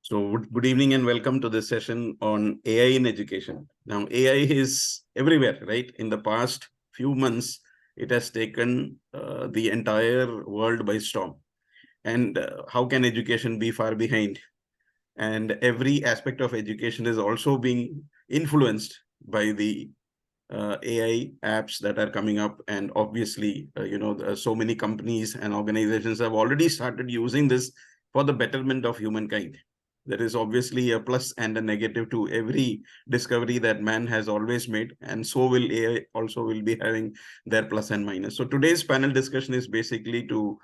So good evening and welcome to this session on AI in education. Now, AI is everywhere, right? In the past few months, it has taken the entire world by storm. And how can education be far behind? And every aspect of education is also being influenced by the AI apps that are coming up. And obviously, so many companies and organizations have already started using this for the betterment of humankind. There is obviously a plus and a negative to every discovery that man has always made, and so will AI also will be having their plus and minus. So today's panel discussion is basically to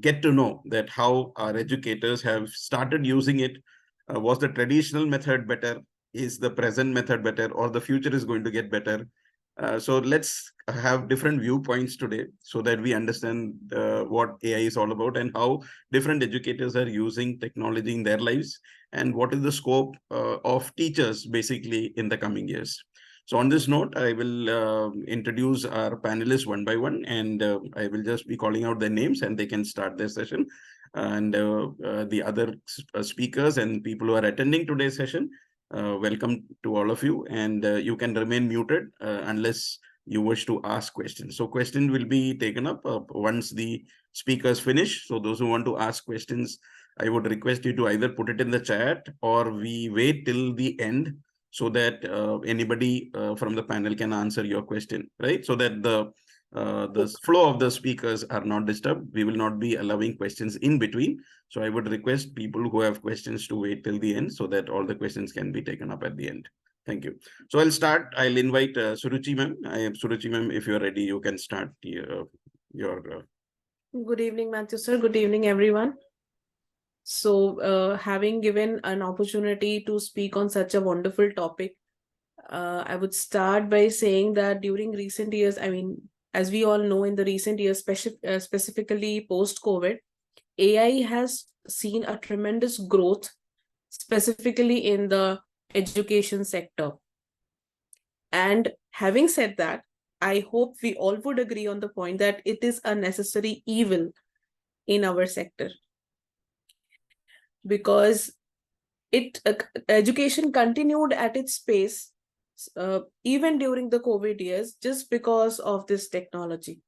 get to know that how our educators have started using it. Was the traditional method better? Is the present method better, or the future is going to get better? So let's have different viewpoints today so that we understand what AI is all about and how different educators are using technology in their lives, and what is the scope of teachers basically in the coming years. So on this note, I will introduce our panelists one by one, and I will just be calling out their names and they can start their session. And the other speakers and people who are attending today's session, welcome to all of you, and you can remain muted unless you wish to ask questions. So question will be taken up once the speakers finish. So those who want to ask questions, I would request you to either put it in the chat or we wait till the end so that anybody from the panel can answer your question, right? So that the flow of the speakers are not disturbed. We will not be allowing questions in between. So I would request people who have questions to wait till the end so that all the questions can be taken up at the end. Thank you. So I'll start. I'll invite Suruchi ma'am. Suruchi ma'am, if you're ready, you can start your. Good evening, Matthew sir. Good evening, everyone. So having given an opportunity to speak on such a wonderful topic, I would start by saying that during recent years, I mean, as we all know, in the recent years, specifically post-COVID, AI has seen a tremendous growth, specifically in the education sector. And having said that, I hope we all would agree on the point that it is a necessary evil in our sector, because education continued at its pace even during the COVID years just because of this technology.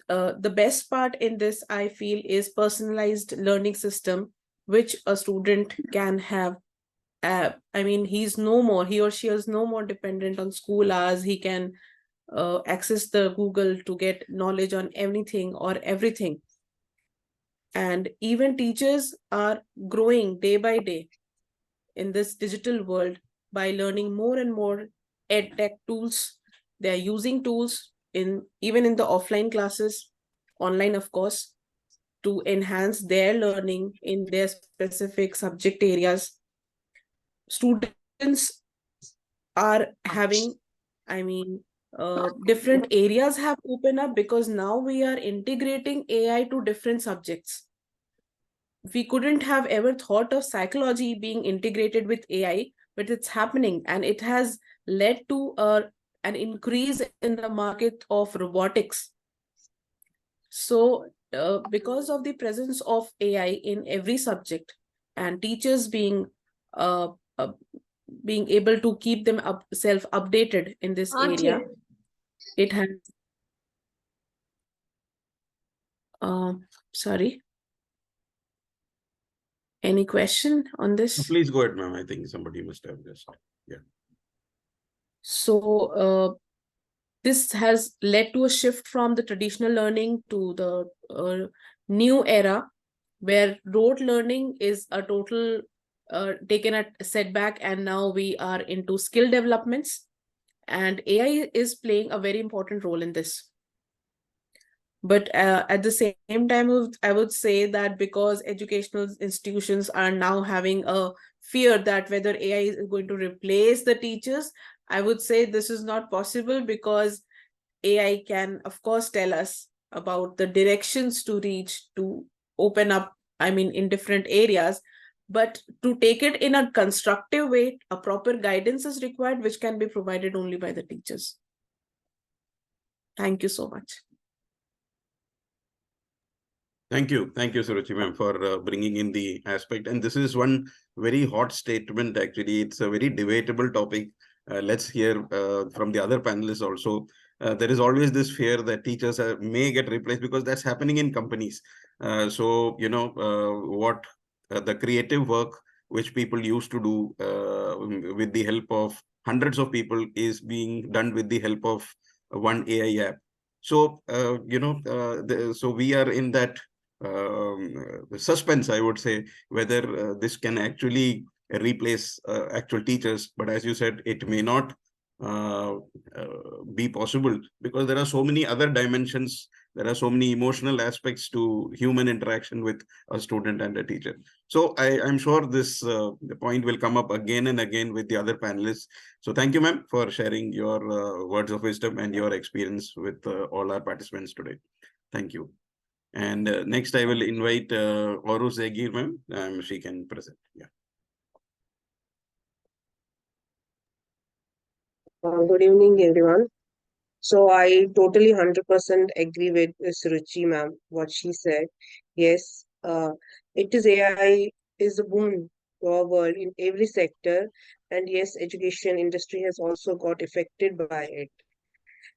The best part in this, I feel, is personalized learning system, which a student can have. I mean, he or she is no more dependent on school hours. He can access the Google to get knowledge on anything or everything. And even teachers are growing day by day in this digital world by learning more and more ed tech tools. They're using tools even in the offline classes, online, of course, to enhance their learning in their specific subject areas. Students are having, different areas have opened up because now we are integrating AI to different subjects. We couldn't have ever thought of psychology being integrated with AI, but it's happening, and it has led to an increase in the market of robotics. So because of the presence of AI in every subject, and teachers being able to keep them self-updated in this area, it has sorry. Any question on this? Please go ahead, ma'am. I think somebody must have just, yeah. So this has led to a shift from the traditional learning to the new era, where rote learning is a total taken a setback, and now we are into skill developments, and AI is playing a very important role in this. But at the same time, I would say that because educational institutions are now having a fear that whether AI is going to replace the teachers, I would say this is not possible, because AI can, of course, tell us about the directions to reach, to open up, in different areas. But to take it in a constructive way, a proper guidance is required, which can be provided only by the teachers. Thank you so much. Thank you, Suruchi ma'am, for bringing in the aspect. And this is one very hot statement. Actually, it's a very debatable topic. Let's hear from the other panelists also. There is always this fear that teachers may get replaced, because that's happening in companies. So what the creative work which people used to do with the help of hundreds of people is being done with the help of one AI app. So so we are in that suspense, I would say, whether this can actually replace actual teachers. But as you said, it may not uh, be possible, because there are so many other dimensions. There are so many emotional aspects to human interaction with a student and a teacher. So I'm sure this the point will come up again and again with the other panelists. So thank you, ma'am, for sharing your words of wisdom and your experience with all our participants today. Thank you. And next, I will invite Oru Zegir, ma'am. She can present. Yeah. Good evening, everyone. So I totally 100% agree with Suruchi ma'am, what she said. Yes, it is AI is a boom to our world in every sector. And yes, education industry has also got affected by it.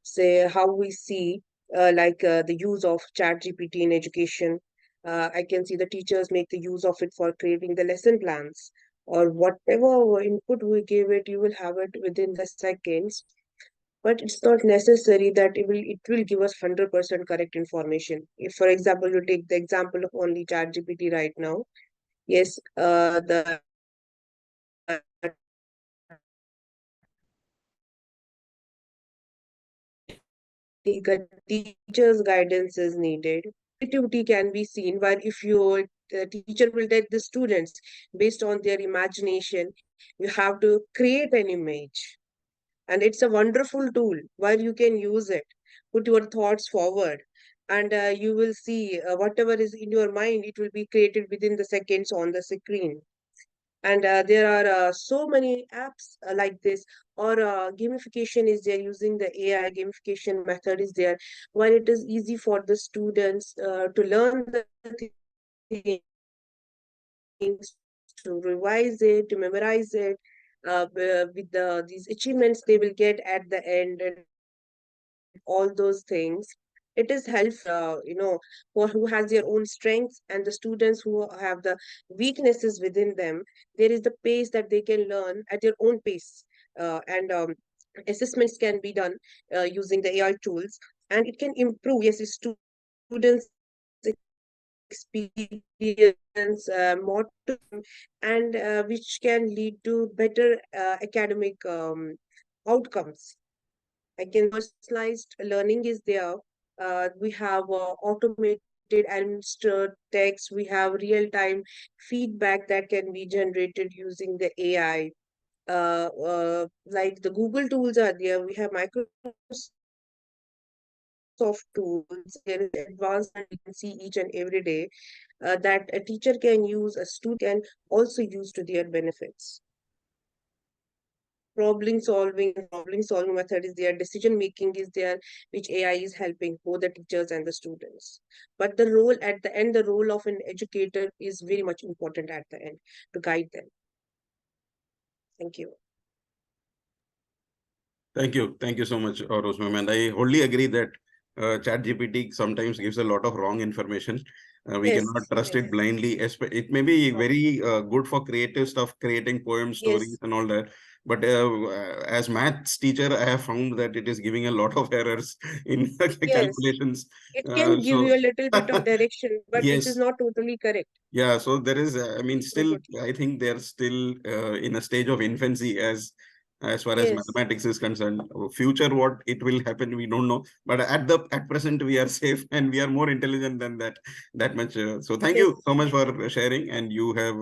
Say how we see the use of ChatGPT in education. I can see the teachers make the use of it for creating the lesson plans or whatever input we give it, you will have it within the seconds, but it's not necessary that it will give us 100% correct information. If for example you take the example of only ChatGPT right now, yes, the teacher's guidance is needed. Creativity can be seen while if your the teacher will take the students based on their imagination, you have to create an image, and it's a wonderful tool where you can use it, put your thoughts forward, and you will see whatever is in your mind, it will be created within the seconds on the screen. And there are so many apps like this, or gamification is there, using the AI gamification method is there, while it is easy for the students to learn the things, to revise it, to memorize it, with these achievements they will get at the end, and all those things. It is helpful, for who has their own strengths, and the students who have the weaknesses within them. There is the pace that they can learn at their own pace, and assessments can be done using the AI tools, and it can improve, yes, the students' experience more, and which can lead to better academic outcomes. Again, personalized learning is there. We have automated answer text. We have real-time feedback that can be generated using the AI. Like the Google tools are there. We have Microsoft tools. There is advanced, and we can see each and every day that a teacher can use, a student can also use to their benefits. Problem solving method is there, decision making is there, which AI is helping both the teachers and the students. But the role at the end, the role of an educator is very much important at the end, to guide them. Thank you. Thank you so much, Rose ma'am. And I wholly agree that ChatGPT sometimes gives a lot of wrong information. We cannot trust it blindly. It may be very good for creative stuff, creating poems, stories, Yes. and all that. But as maths teacher, I have found that it is giving a lot of errors in Yes, calculations. it can give you So a little bit of direction, but it is yes, not totally correct. yeah. So there is, I mean, It's not still, totally. I think they're still in a stage of infancy as far as Yes. mathematics is concerned. Future, what it will happen, we don't know. But at present, we are safe and we are more intelligent than that much. So thank you Yes. so much for sharing, and you have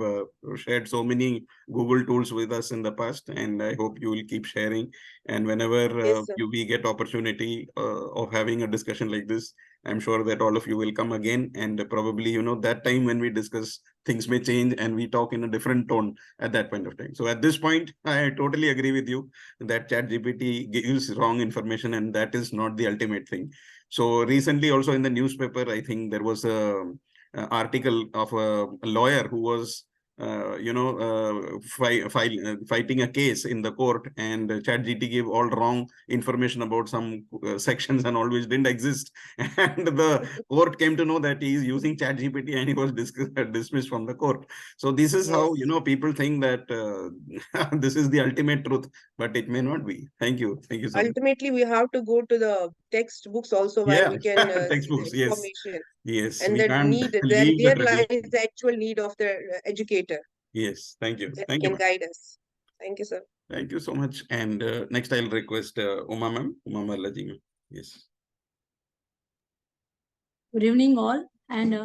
shared so many Google tools with us in the past, and I hope you will keep sharing. And whenever Yes, sir. we get opportunity of having a discussion like this, I'm sure that all of you will come again, and probably, that time when we discuss, things may change and we talk in a different tone at that point of time. So at this point, I totally agree with you that ChatGPT gives wrong information, and that is not the ultimate thing. So recently also in the newspaper, I think there was article of a lawyer who was fighting a case in the court, and ChatGPT gave all wrong information about some sections and all which didn't exist, and the court came to know that he is using ChatGPT, and he was dismissed from the court. So this is how people think that this is the ultimate truth, but it may not be. Thank you so much. Ultimately, we have to go to the textbooks also where we can textbooks, see the information. Yes, and we that can't need, leave there the lies tradition. the actual need of the educator. Yes, thank you. That Thank can you. guide us. Thank you, sir. Thank you so much. And next, I'll request Uma ma'am, Uma Malaji ma'am. Yes. Good evening, all. And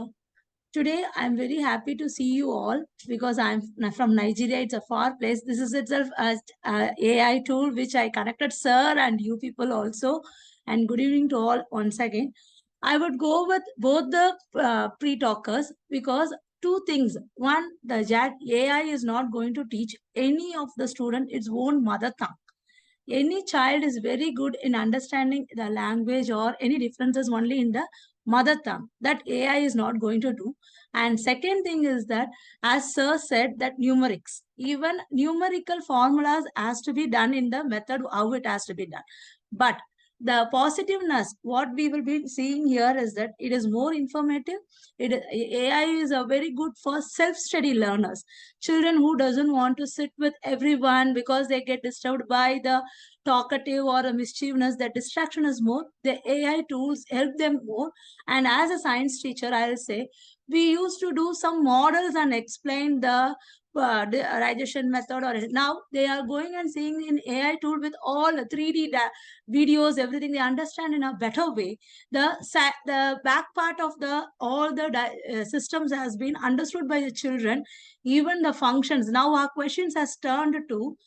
today, I'm very happy to see you all because I'm from Nigeria. It's a far place. This is itself as AI tool which I connected, sir, and you people also. And good evening to all once again. I would go with both the pre-talkers because two things. One, the AI is not going to teach any of the student its own mother tongue. Any child is very good in understanding the language or any differences only in the mother tongue. That AI is not going to do. And second thing is that, as sir said, that numerics, even numerical formulas has to be done in the method how it has to be done. But the positiveness, what we will be seeing here is that it is more informative. AI is a very good for self-study learners. Children who doesn't want to sit with everyone because they get disturbed by the talkative or a mischievous, the distraction is more. The AI tools help them more. And as a science teacher, I'll say, we used to do some models and explain the digestion method, or now they are going and seeing in AI tool with all 3D videos, everything they understand in a better way. The back part of all the systems has been understood by the children, even the functions. Now our questions has turned to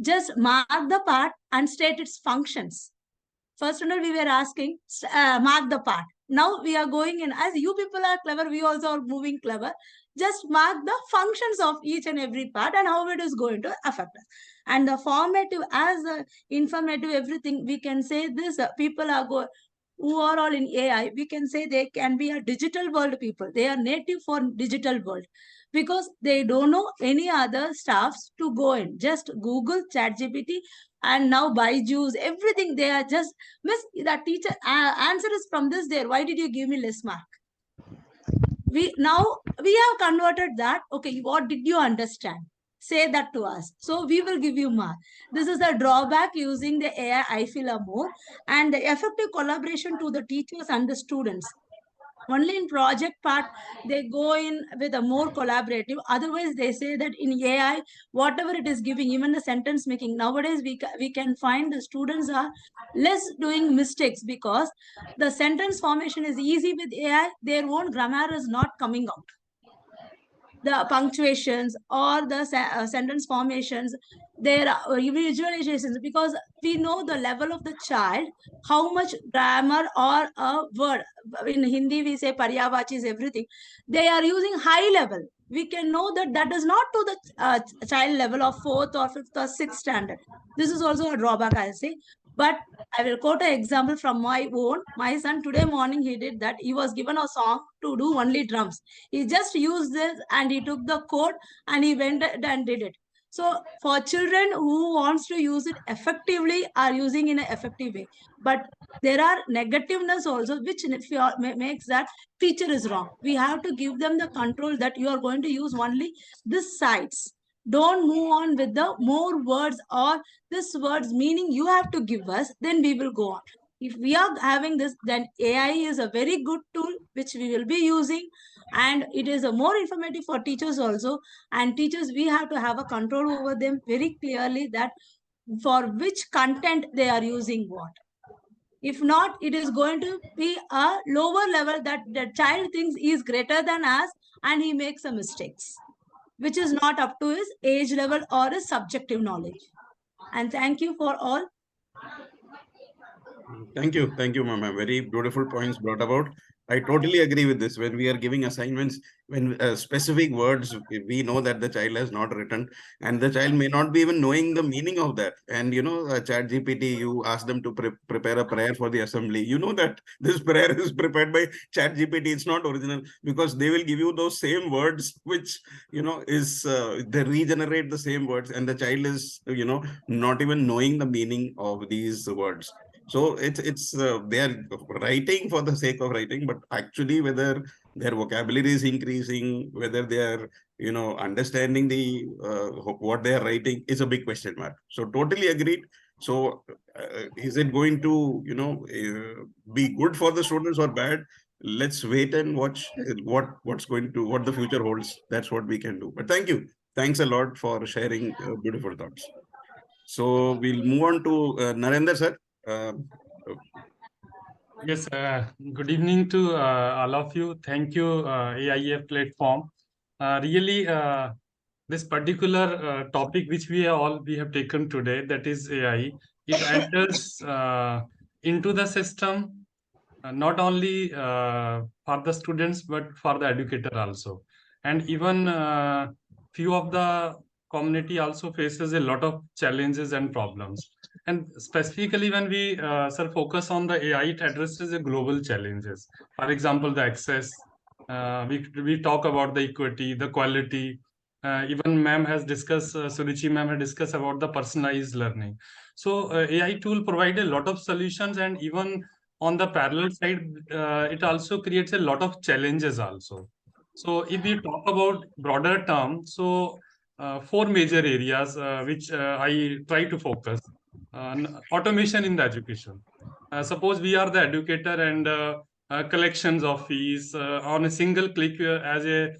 just mark the part and state its functions. First and all, we were asking, mark the part. Now we are going in, as you people are clever, we also are moving clever. Just mark the functions of each and every part and how it is going to affect us. And the formative, as informative, everything, we can say this, people are who are all in AI, we can say they can be a digital world people. They are native for digital world because they don't know any other stuffs to go in. Just Google, ChatGPT, and now Byju's, everything. They are just, miss, that teacher answer is from this there. Why did you give me less mark? We have converted that. Okay, what did you understand? Say that to us. So we will give you mark. This is the drawback using the AI, I feel more, and the effective collaboration to the teachers and the students. Only in project part, they go in with a more collaborative. Otherwise, they say that in AI, whatever it is giving, even the sentence making, nowadays we can find the students are less doing mistakes because the sentence formation is easy with AI. Their own grammar is not coming out. The punctuations or the sentence formations, their visualizations, because we know the level of the child, how much grammar or a word. In Hindi, we say paryavachis, everything. They are using high level. We can know that that is not to the child level of 4th or 5th or 6th standard. This is also a drawback, I'll say. But I will quote an example from my own. My son, today morning, he did that. He was given a song to do only drums. He just used this and he took the code and he went and did it. So for children who wants to use it effectively are using in an effective way. But there are negativeness also, which makes that feature is wrong. We have to give them the control that you are going to use only this sides. Don't move on with the more words or this words meaning you have to give us, then we will go on. If we are having this, then AI is a very good tool which we will be using, and it is a more informative for teachers also. And teachers, we have to have a control over them very clearly, that for which content they are using what. If not, it is going to be a lower level that the child thinks he is greater than us and he makes a mistakes, which is not up to his age level or his subjective knowledge. And thank you for all. Thank you, ma'am. Very beautiful points brought about. I totally agree with this. When we are giving assignments, when specific words, we know that the child has not written, and the child may not be even knowing the meaning of that. And Chat GPT, you ask them to prepare a prayer for the assembly. You know that this prayer is prepared by Chat GPT. It's not original, because they will give you those same words, which is they regenerate the same words, and the child is not even knowing the meaning of these words. So it's they are writing for the sake of writing, but actually whether their vocabulary is increasing, whether they are understanding the what they are writing is a big question mark. So totally agreed. So is it going to be good for the students or bad? Let's wait and watch what the future holds. That's what we can do. But thanks a lot for sharing beautiful thoughts. So we'll move on to Narendra sir. Yes, good evening to all of you. Thank you, AIF platform. Really, this particular topic which we have taken today, that is AI, it enters into the system not only for the students but for the educator also, and even few of the community also faces a lot of challenges and problems. And specifically when we focus on the AI, it addresses the global challenges. For example, the access. We talk about the equity, the quality. Even ma'am has discussed, Suruchi ma'am has discussed about the personalized learning. So AI tool provide a lot of solutions, and even on the parallel side, it also creates a lot of challenges also. So if we talk about broader term, so four major areas which I try to focus. Automation in the education. Suppose we are the educator, and collections of fees on a single click, as a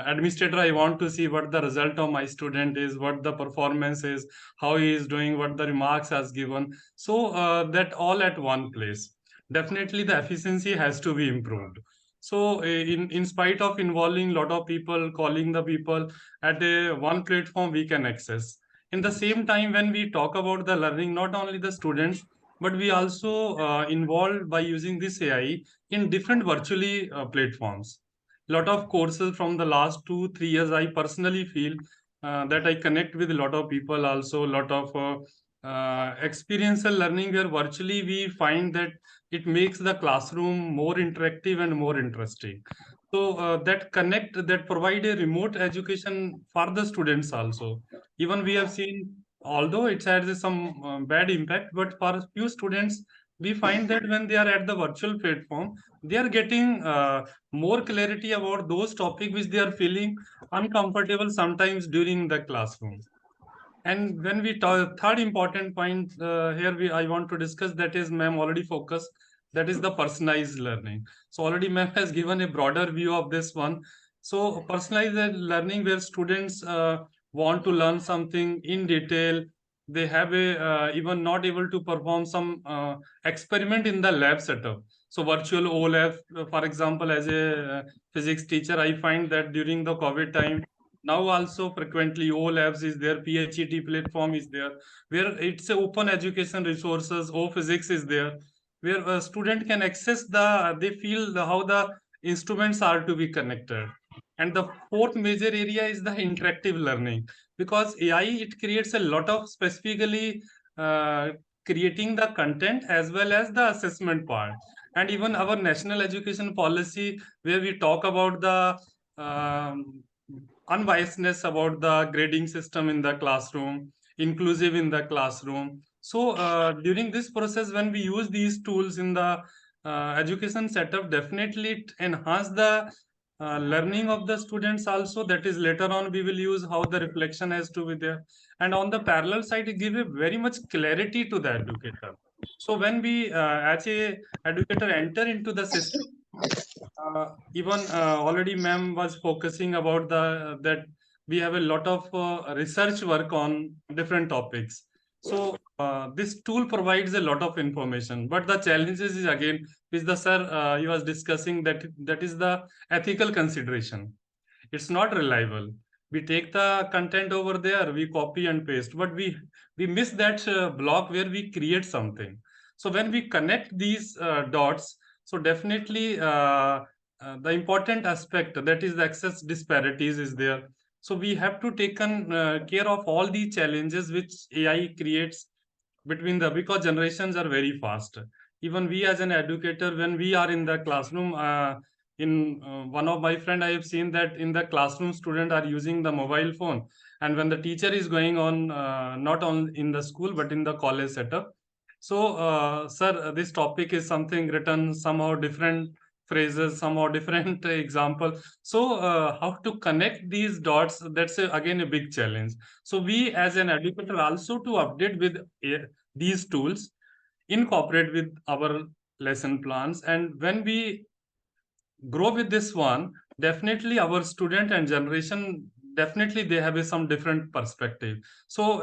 administrator, I want to see what the result of my student is, what the performance is, how he is doing, what the remarks has given. So that all at one place. Definitely the efficiency has to be improved. So in spite of involving a lot of people, calling the people at a one platform, we can access. In the same time, when we talk about the learning, not only the students, but we also involved by using this AI in different virtually platforms. Lot of courses from the last 2-3 years, I personally feel that I connect with a lot of people, also a lot of experiential learning, where virtually we find that it makes the classroom more interactive and more interesting. So that provide a remote education for the students also. Even we have seen, although it has some bad impact, but for a few students, we find that when they are at the virtual platform, they are getting more clarity about those topics which they are feeling uncomfortable sometimes during the classroom. And when we talk, third important point here, I want to discuss, that is ma'am already focused, that is the personalized learning. So already ma'am has given a broader view of this one. So personalized learning, where students want to learn something in detail, they have a even not able to perform some experiment in the lab setup. So virtual O lab, for example, as a physics teacher, I find that during the COVID time, now also frequently O labs is there, PHET platform is there, where it's a open education resources. O physics is there, where a student can access they feel how the instruments are to be connected. And the fourth major area is the interactive learning, because AI, it creates a lot of specifically uh, creating the content as well as the assessment part. And even our national education policy, where we talk about the unbiasedness about the grading system in the classroom, inclusive in the classroom. So during this process, when we use these tools in the education setup, definitely it enhance the learning of the students also. That is, later on we will use how the reflection has to be there. And on the parallel side, it give a very much clarity to the educator. So when we as a educator enter into the system, even already ma'am was focusing about that we have a lot of research work on different topics. So this tool provides a lot of information, but the challenges is again, which the sir he was discussing, that is the ethical consideration. It's not reliable. We take the content over there, we copy and paste, but we miss that block where we create something. So when we connect these dots, So definitely the important aspect, that is the access disparities, is there. So we have to take care of all the challenges which AI creates between the, because generations are very fast. Even we as an educator, when we are in the classroom, in one of my friend, I have seen that in the classroom student are using the mobile phone, and when the teacher is going on, not on in the school but in the college setup. So sir, this topic is something written somehow different phrases, somehow different example. So how to connect these dots, that's again a big challenge. So we as an educator also to update with these tools, incorporate with our lesson plans, and when we grow with this one, definitely our student and generation, definitely they have some different perspective. So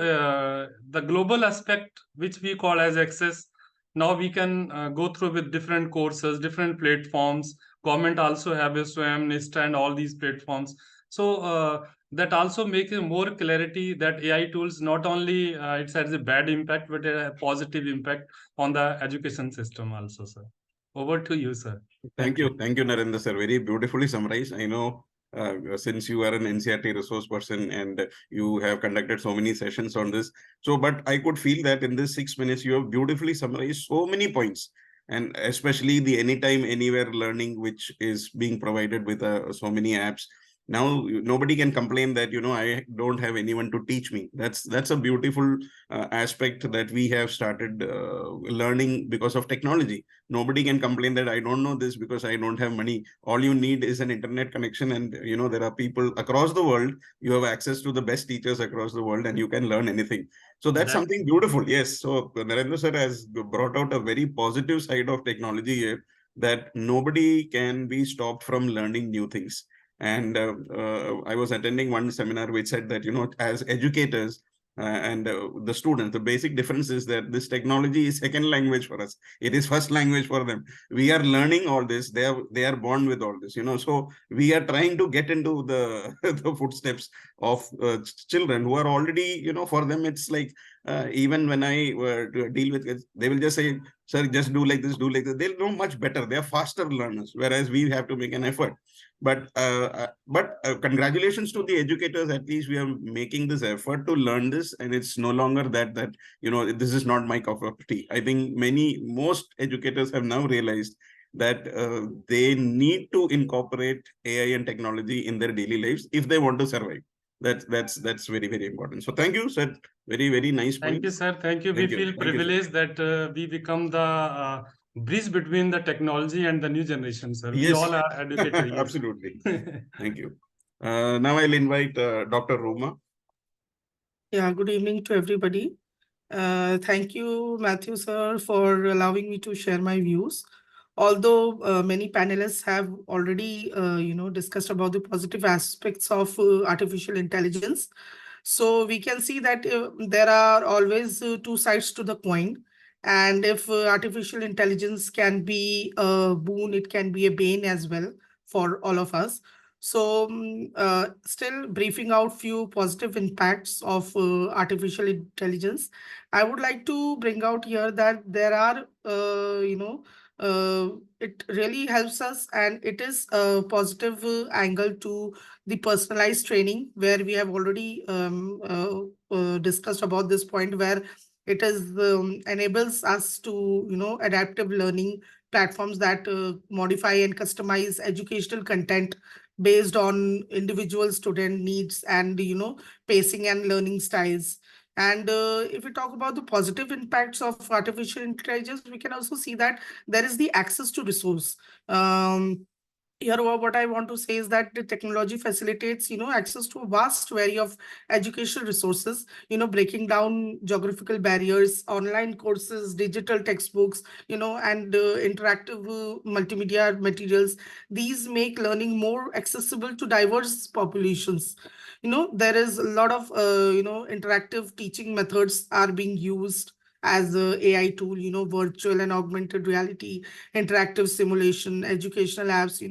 the global aspect which we call as access, now we can go through with different courses, different platforms. Government also have a SWAYAM, NIST and all these platforms. So that also makes more clarity that AI tools not only it has a bad impact but a positive impact on the education system also, sir. Over to you, sir. Thank you, Narendra sir. Very beautifully summarized. I know since you are an NCERT resource person and you have conducted so many sessions on this. So, but I could feel that in this 6 minutes, you have beautifully summarized so many points, and especially the anytime, anywhere learning, which is being provided with so many apps. Now, nobody can complain that, I don't have anyone to teach me. That's a beautiful aspect that we have started learning because of technology. Nobody can complain that I don't know this because I don't have money. All you need is an internet connection, and there are people across the world. You have access to the best teachers across the world, and you can learn anything. So that's something beautiful. Yes. So Narendra sir has brought out a very positive side of technology here, that nobody can be stopped from learning new things. And I was attending one seminar which said that, as educators, and the students, the basic difference is that this technology is second language for us. It is first language for them. We are learning all this. They are born with all this. So we are trying to get into the the footsteps of children who are already, for them it's like, even when I deal with kids, they will just say, sir, just do like this, do like this. They'll know much better. They are faster learners, whereas we have to make an effort. But congratulations to the educators. At least we are making this effort to learn this, and it's no longer that this is not my cup of tea. I think most educators have now realized that they need to incorporate AI and technology in their daily lives if they want to survive. That's very, very important. So thank you, sir. Very, very nice point. Thank you, sir. Thank you. We feel privileged that we become the bridge between the technology and the new generation, sir. Yes. We all are educated. Absolutely. Thank you. Now I'll invite Dr. Roma. Yeah, good evening to everybody. Thank you, Matthew, sir, for allowing me to share my views. Although many panelists have already, discussed about the positive aspects of artificial intelligence, so we can see that there are always two sides to the coin. And if artificial intelligence can be a boon, it can be a bane as well for all of us. So still briefing out few positive impacts of artificial intelligence, I would like to bring out here that there are, it really helps us, and it is a positive angle to the personalized training, where we have already discussed about this point, where it is enables us to, adaptive learning platforms that modify and customize educational content based on individual student needs and, pacing and learning styles. And if we talk about the positive impacts of artificial intelligence, we can also see that there is the access to resource. Here, what I want to say is that the technology facilitates, access to a vast array of educational resources, breaking down geographical barriers, online courses, digital textbooks, and interactive multimedia materials. These make learning more accessible to diverse populations. There is a lot of, interactive teaching methods are being used as a AI tool, virtual and augmented reality, interactive simulation, educational apps,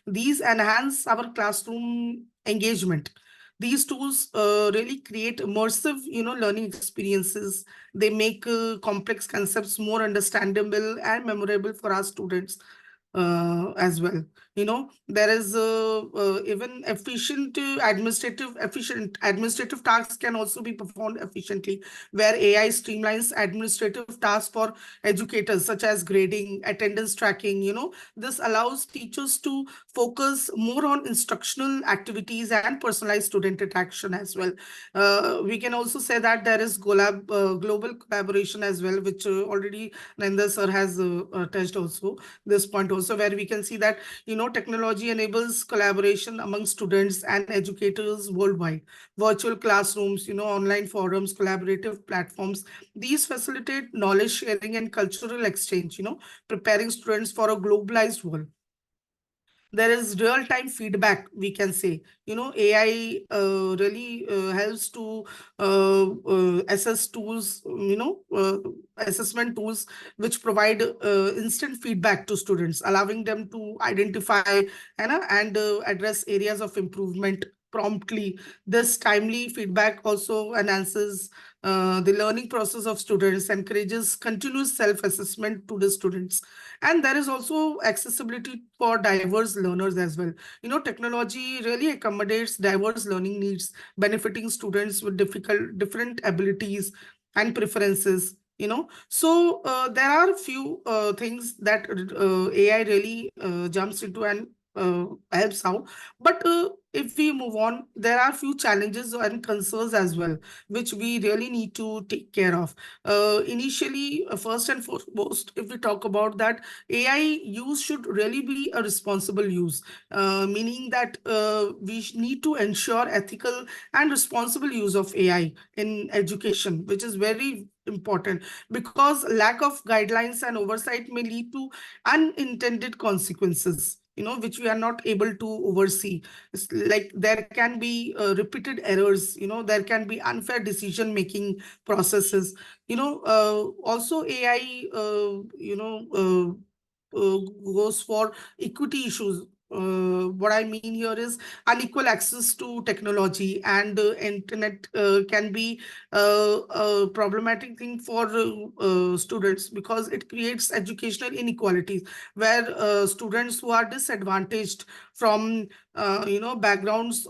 these enhance our classroom engagement. These tools really create immersive, learning experiences. They make complex concepts more understandable and memorable for our students. as well. There is even efficient administrative tasks can also be performed efficiently, where AI streamlines administrative tasks for educators, such as grading, attendance tracking. This allows teachers to focus more on instructional activities and personalized student interaction as well. We can also say that there is global collaboration as well, which already Nanda sir has touched also this point also, where we can see that technology enables collaboration among students and educators worldwide. Virtual classrooms, online forums, collaborative platforms, these facilitate knowledge sharing and cultural exchange, preparing students for a globalized world. There is real-time feedback, we can say. AI really helps to assess tools, assessment tools which provide instant feedback to students, allowing them to identify and address areas of improvement promptly. This timely feedback also enhances the learning process of students, encourages continuous self-assessment to the students. And there is also accessibility for diverse learners as well. Technology really accommodates diverse learning needs, benefiting students with different abilities and preferences. So there are few things that AI really jumps into and helps out. But if we move on, there are few challenges and concerns as well, which we really need to take care of. Initially, first and foremost, if we talk about that, AI use should really be a responsible use, meaning that we need to ensure ethical and responsible use of AI in education, which is very important, because lack of guidelines and oversight may lead to unintended consequences, which we are not able to oversee. It's like there can be repeated errors, there can be unfair decision making processes. Also AI goes for equity issues. What I mean here is unequal access to technology and internet can be a problematic thing for students, because it creates educational inequalities, where students who are disadvantaged from backgrounds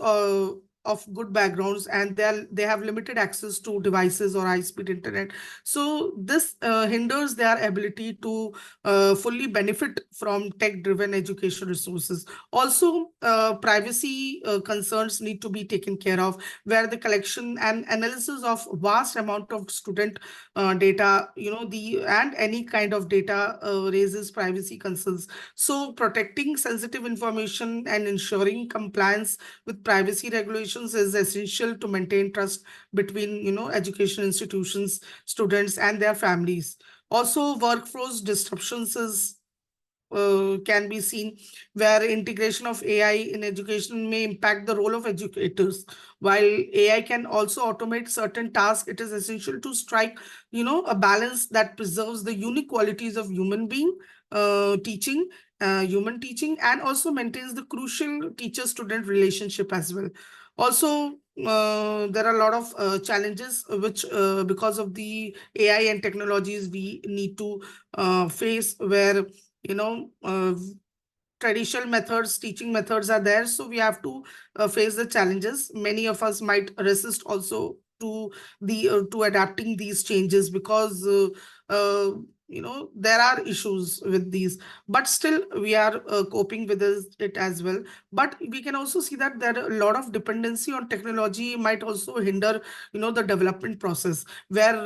of good backgrounds, and they have limited access to devices or high-speed internet. So this hinders their ability to fully benefit from tech-driven education resources. Also, privacy concerns need to be taken care of, where the collection and analysis of vast amount of student data, and any kind of data raises privacy concerns. So protecting sensitive information and ensuring compliance with privacy regulations is essential to maintain trust between, education institutions, students, and their families. Also, workforce disruptions can be seen, where integration of AI in education may impact the role of educators. While AI can also automate certain tasks, it is essential to strike, a balance that preserves the unique qualities of human teaching, and also maintains the crucial teacher-student relationship as well. Also, there are a lot of challenges which, because of the AI and technologies, we need to face, where traditional methods, teaching methods are there. So we have to face the challenges. Many of us might resist also to to adapting these changes, because there are issues with these, but still we are coping with it as well. But we can also see that there are a lot of dependency on technology might also hinder the development process, where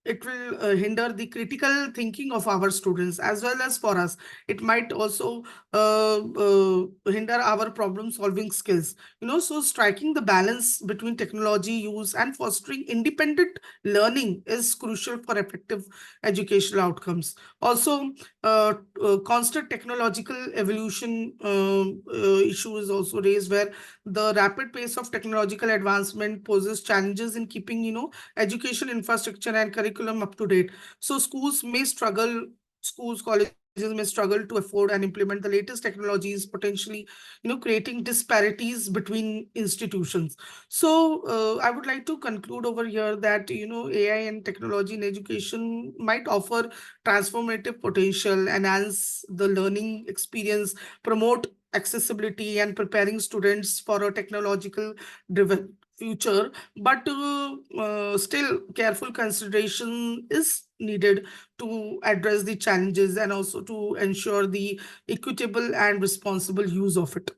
it will hinder the critical thinking of our students as well as for us. It might also hinder our problem solving skills. So striking the balance between technology use and fostering independent learning is crucial for effective educational outcomes. Also, constant technological evolution issue is also raised, where the rapid pace of technological advancement poses challenges in keeping education infrastructure and curriculum up to date. So schools may struggle, schools, colleges may struggle to afford and implement the latest technologies, potentially, creating disparities between institutions. So I would like to conclude over here that, AI and technology in education might offer transformative potential, enhance the learning experience, promote accessibility, and preparing students for a technological driven future. But still, careful consideration is needed to address the challenges and also to ensure the equitable and responsible use of it.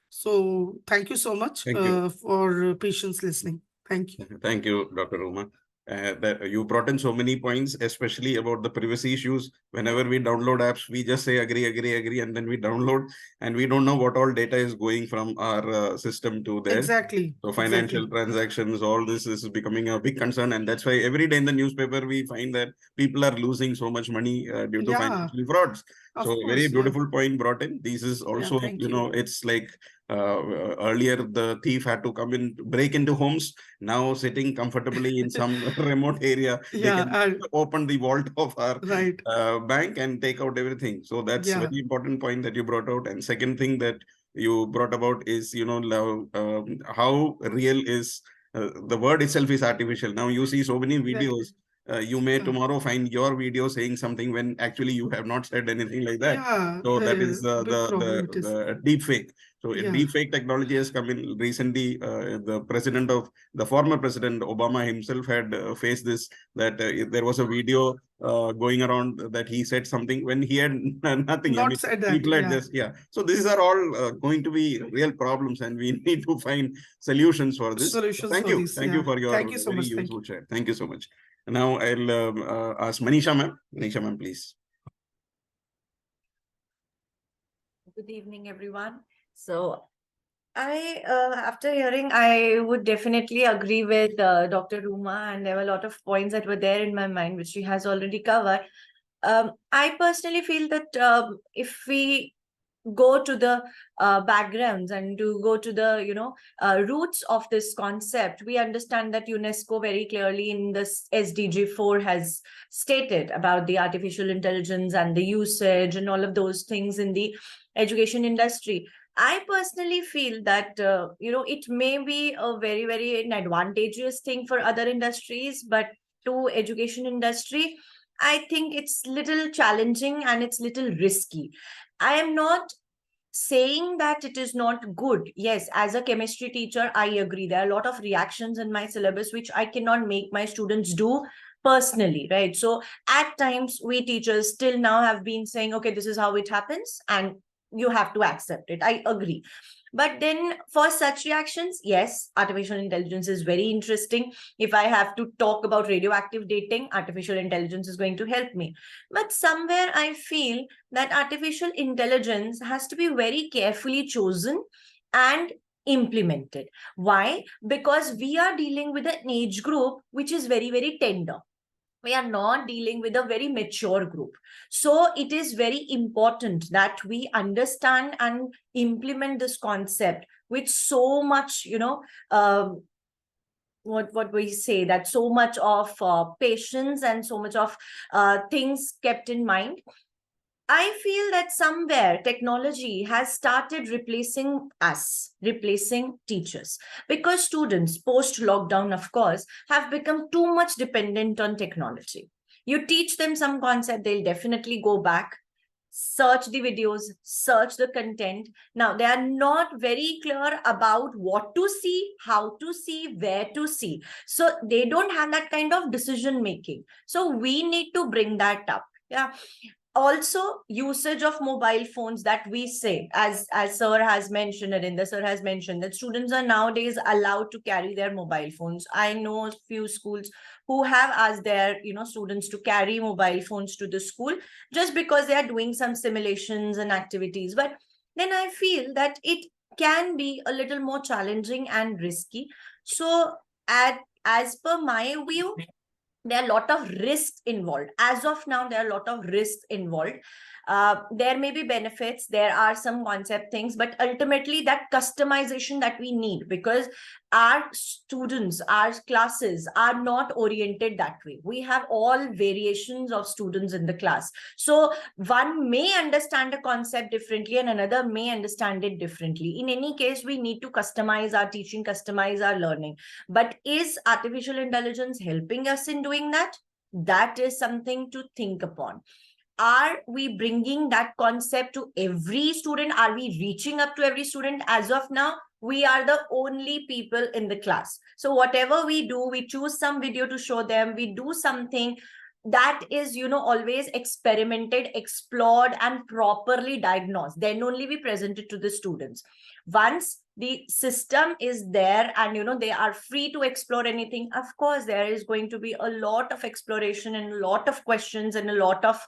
So thank you so much Thank you. for patience listening. Thank you. Thank you, Dr. Uma. That you brought in so many points, especially about the privacy issues. Whenever we download apps, we just say agree, agree, agree, and then we download, and we don't know what all data is going from our system to there. Exactly. So financial transactions, all this is becoming a big concern, and that's why every day in the newspaper we find that people are losing so much money due to financial frauds. So very beautiful point brought in. This is also, it's like earlier the thief had to come in, break into homes. Now sitting comfortably in some remote area, they can open the vault of our bank and take out everything. So that's a very important point that you brought out. And second thing that you brought about is, how real is the word itself is artificial. Now you see so many videos. You may tomorrow find your video saying something when actually you have not said anything like that. So that is the deep fake. So deep fake technology has come in recently. The former president Obama himself had faced this, that there was a video going around that he said something when he had nothing. Not said that. People had just, so these are all going to be real problems, and we need to find solutions for this. Thank you. Thank you for your very useful chat. Thank you so much. Now I'll ask Manisha ma'am. Manisha ma'am, please. Good evening, everyone. So after hearing, I would definitely agree with Dr. Uma, and there were a lot of points that were there in my mind, which she has already covered. I personally feel that if we go to the backgrounds and to go to the roots of this concept, we understand that UNESCO very clearly in this SDG 4 has stated about the artificial intelligence and the usage and all of those things in the education industry. I personally feel that it may be a very, very advantageous thing for other industries, but to education industry, I think it's little challenging and it's little risky. I am not saying that it is not good. Yes, as a chemistry teacher, I agree. There are a lot of reactions in my syllabus which I cannot make my students do personally, right? So at times, we teachers still now have been saying, okay, this is how it happens, and you have to accept it. I agree. But then for such reactions, yes, artificial intelligence is very interesting. If I have to talk about radioactive dating, artificial intelligence is going to help me. But somewhere I feel that artificial intelligence has to be very carefully chosen and implemented. Why? Because we are dealing with an age group which is very, very tender. We are not dealing with a very mature group. So it is very important that we understand and implement this concept with so much, what we say, that so much of patience and so much of things kept in mind. I feel that somewhere technology has started replacing us, replacing teachers, because students post-lockdown, of course, have become too much dependent on technology. You teach them some concept, they'll definitely go back, search the videos, search the content. Now, they are not very clear about what to see, how to see, where to see. So they don't have that kind of decision making. So we need to bring that up. Yeah. Also, usage of mobile phones that we say, as sir has mentioned, Arinder sir has mentioned, that students are nowadays allowed to carry their mobile phones. I know a few schools who have asked their students to carry mobile phones to the school just because they are doing some simulations and activities. But then I feel that it can be a little more challenging and risky. So as per my view, there are a lot of risks involved. As of now, there are a lot of risks involved. There may be benefits, there are some concept things, but ultimately that customization that we need, because our students, our classes are not oriented that way. We have all variations of students in the class. So one may understand a concept differently and another may understand it differently. In any case, we need to customize our teaching, customize our learning. But is artificial intelligence helping us in doing that? That is something to think upon. Are we bringing that concept to every student? Are we reaching up to every student? As of now, we are the only people in the class. So whatever we do, we choose some video to show them, we do something that is, always experimented, explored, and properly diagnosed. Then only we present it to the students. Once the system is there and, they are free to explore anything, of course, there is going to be a lot of exploration and a lot of questions and a lot of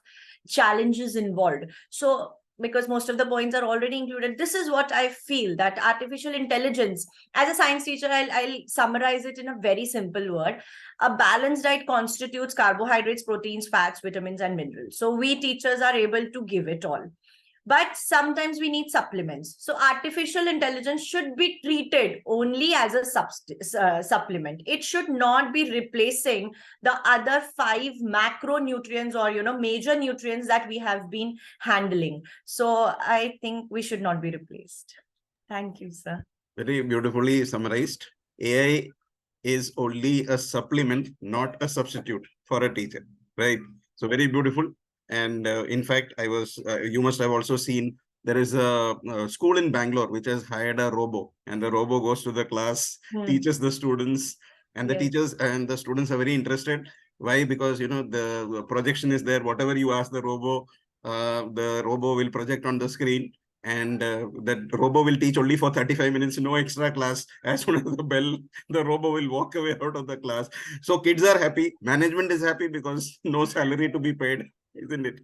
challenges involved. So because most of the points are already included, this is what I feel, that artificial intelligence, as a science teacher, I'll summarize it in a very simple word. A balanced diet constitutes carbohydrates, proteins, fats, vitamins, and minerals. So we teachers are able to give it all. But sometimes we need supplements. So artificial intelligence should be treated only as a supplement. It should not be replacing the other 5 macronutrients or, major nutrients that we have been handling. So I think we should not be replaced. Thank you, sir. Very beautifully summarized. AI is only a supplement, not a substitute for a teacher, right? So very beautiful. And in fact, you must have also seen, there is a school in Bangalore which has hired a robo, and the robo goes to the class, teaches the students, and the teachers and the students are very interested. Why? Because, the projection is there. Whatever you ask the robo will project on the screen. And that robo will teach only for 35 minutes, no extra class. As soon as the bell, the robo will walk away out of the class. So kids are happy, management is happy because no salary to be paid, isn't it?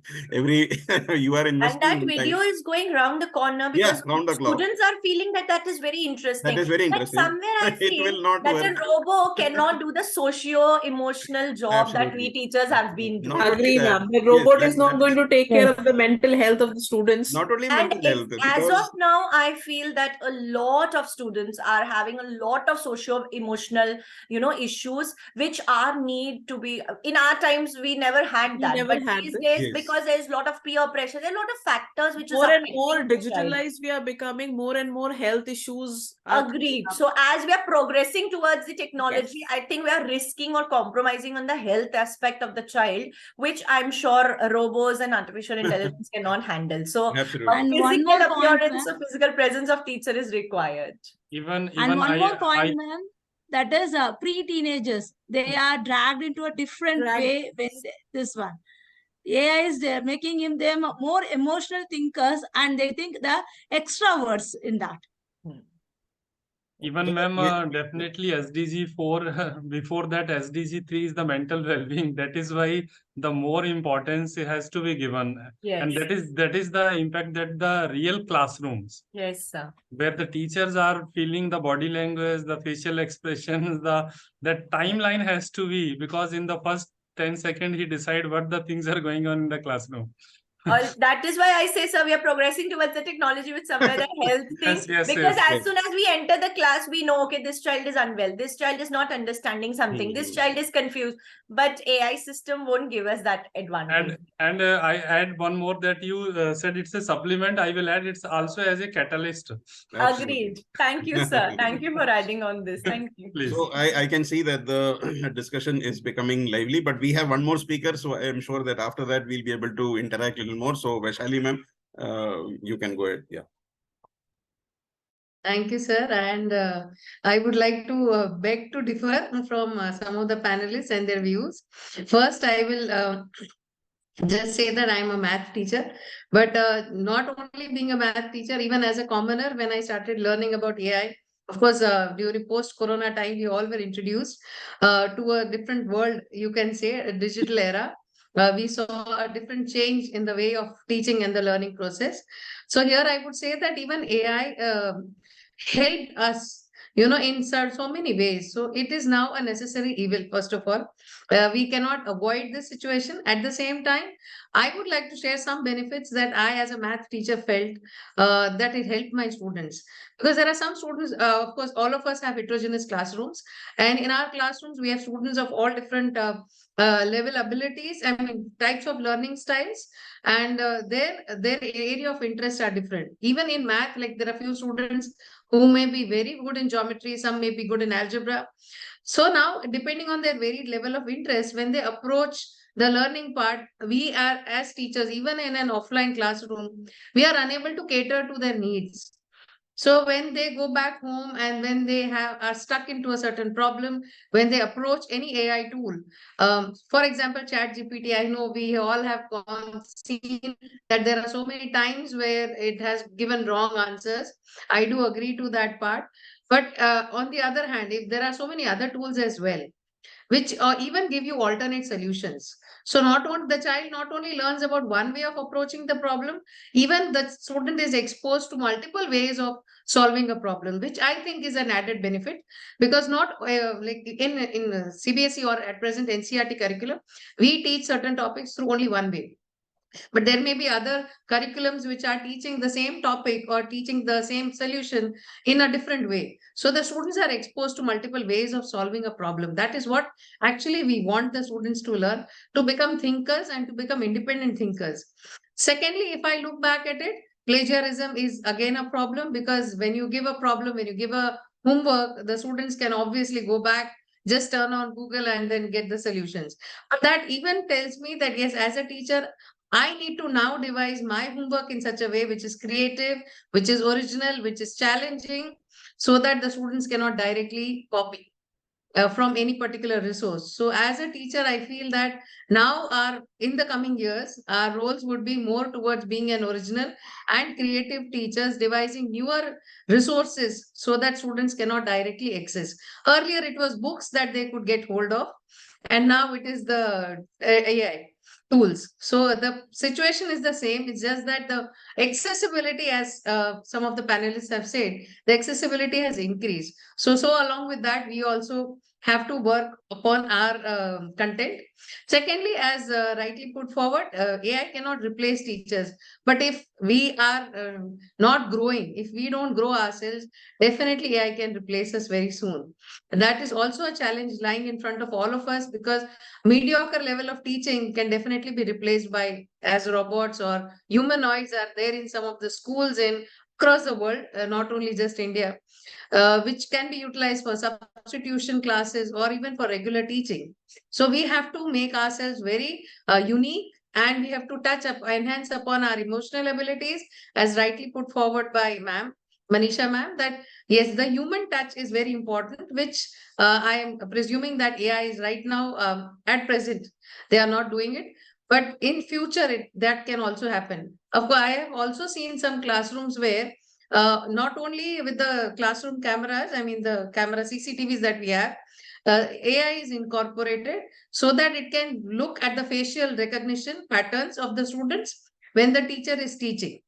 You are investing. And that video is going round the corner because round the clock. Students are feeling that is very interesting. That is very interesting. But somewhere I It feel will not that work. a robo cannot do the socio-emotional job that Absolutely. we teachers have been doing. Not only Agree, that. ma'am. The robot Yes, is not going to take care of the mental health of the students. Not only And mental health. as Because of now, I feel that a lot of students are having a lot of socio-emotional, issues, which are need to be, in our times, we never had We that. never But had these this. days, Yes. because there's a lot of peer pressure, there are a lot of factors which More is and more affecting the child. digitalized we are becoming, more and more health issues are Agreed. coming up. So as we are progressing towards the technology, Yes. I think we are risking or compromising on the health aspect of the child, which I'm sure robos and artificial intelligence cannot handle. So absolutely. And one physical more point, appearance, ma'am. or physical presence of teacher is required. Even And one more point, I ma'am, that is pre-teenagers. They are dragged into a different way when this one. AI is there making them more emotional thinkers, and they think the extroverts in that. Even, ma'am, definitely SDG 4, before that SDG 3 is the mental well-being. That is why the more importance has to be given. And Yes. that is the impact that the real classrooms, Yes, sir. where the teachers are feeling the body language, the facial expressions, that timeline has to be, because in the first 10 seconds, he decide what the things are going on in the classroom. That is why I say, sir, we are progressing towards the technology with somewhere the health thing. Yes, Because yes, as yes. soon as we enter the class, we know, okay, this child is unwell. This child is not understanding something. This child is confused. But AI system won't give us that advantage. And I add one more, that you said it's a supplement. I will add it's also as a catalyst. Absolutely. Agreed. Thank you, sir. Thank you for adding on this. Thank you. Please. So I can see that the discussion is becoming lively, but we have one more speaker. So I am sure that after that, we'll be able to interact a little more. So Vaishali ma'am, you can go ahead. Yeah. Thank you, sir. And I would like to beg to differ from some of the panelists and their views. First, I will just say that I'm a math teacher, but not only being a math teacher, even as a commoner, when I started learning about AI, of course, during post-corona time, we all were introduced to a different world, you can say, a digital era. We saw a different change in the way of teaching and the learning process. So here I would say that even AI helped us, in so many ways. So it is now a necessary evil, first of all. We cannot avoid this situation. At the same time, I would like to share some benefits that I, as a math teacher, felt that it helped my students. Because there are some students, of course, all of us have heterogeneous classrooms. And in our classrooms, we have students of all different level abilities, I mean, types of learning styles. And their area of interest are different. Even in math, like there are few students who may be very good in geometry, some may be good in algebra. So now, depending on their varied level of interest, when they approach the learning part, we are, as teachers, even in an offline classroom, we are unable to cater to their needs. So when they go back home and when they are stuck into a certain problem, when they approach any AI tool, for example, ChatGPT, I know we all have seen that there are so many times where it has given wrong answers. I do agree to that part. But on the other hand, if there are so many other tools as well, which even give you alternate solutions. So not only the child not only learns about one way of approaching the problem, even the student is exposed to multiple ways of solving a problem, which I think is an added benefit, because not like in CBSE or at present NCERT curriculum, we teach certain topics through only one way. But there may be other curriculums which are teaching the same topic or teaching the same solution in a different way. So the students are exposed to multiple ways of solving a problem. That is what actually we want the students to learn, to become thinkers and to become independent thinkers. Secondly, if I look back at it, plagiarism is again a problem, because when you give a problem, when you give a homework, the students can obviously go back, just turn on Google and then get the solutions. But that even tells me that yes, as a teacher, I need to now devise my homework in such a way which is creative, which is original, which is challenging, so that the students cannot directly copy from any particular resource. So as a teacher, I feel that now in the coming years, our roles would be more towards being an original and creative teachers, devising newer resources so that students cannot directly access. Earlier, it was books that they could get hold of, and now it is the AI tools. So the situation is the same. It's just that the accessibility, as some of the panelists have said, the accessibility has increased. So along with that, we also have to work upon our content. Secondly, as rightly put forward, AI cannot replace teachers. But if we are not growing, if we don't grow ourselves, definitely AI can replace us very soon. And that is also a challenge lying in front of all of us, because mediocre level of teaching can definitely be replaced by as robots, or humanoids are there in some of the schools in across the world, not only just India, which can be utilized for substitution classes or even for regular teaching. So we have to make ourselves very unique, and we have to enhance upon our emotional abilities, as rightly put forward by Manisha ma'am, that yes, the human touch is very important, which I am presuming that AI is right now, at present, they are not doing it. But in future, that can also happen. Of course, I have also seen some classrooms where not only with the classroom cameras, I mean the camera CCTVs that we have, AI is incorporated so that it can look at the facial recognition patterns of the students when the teacher is teaching.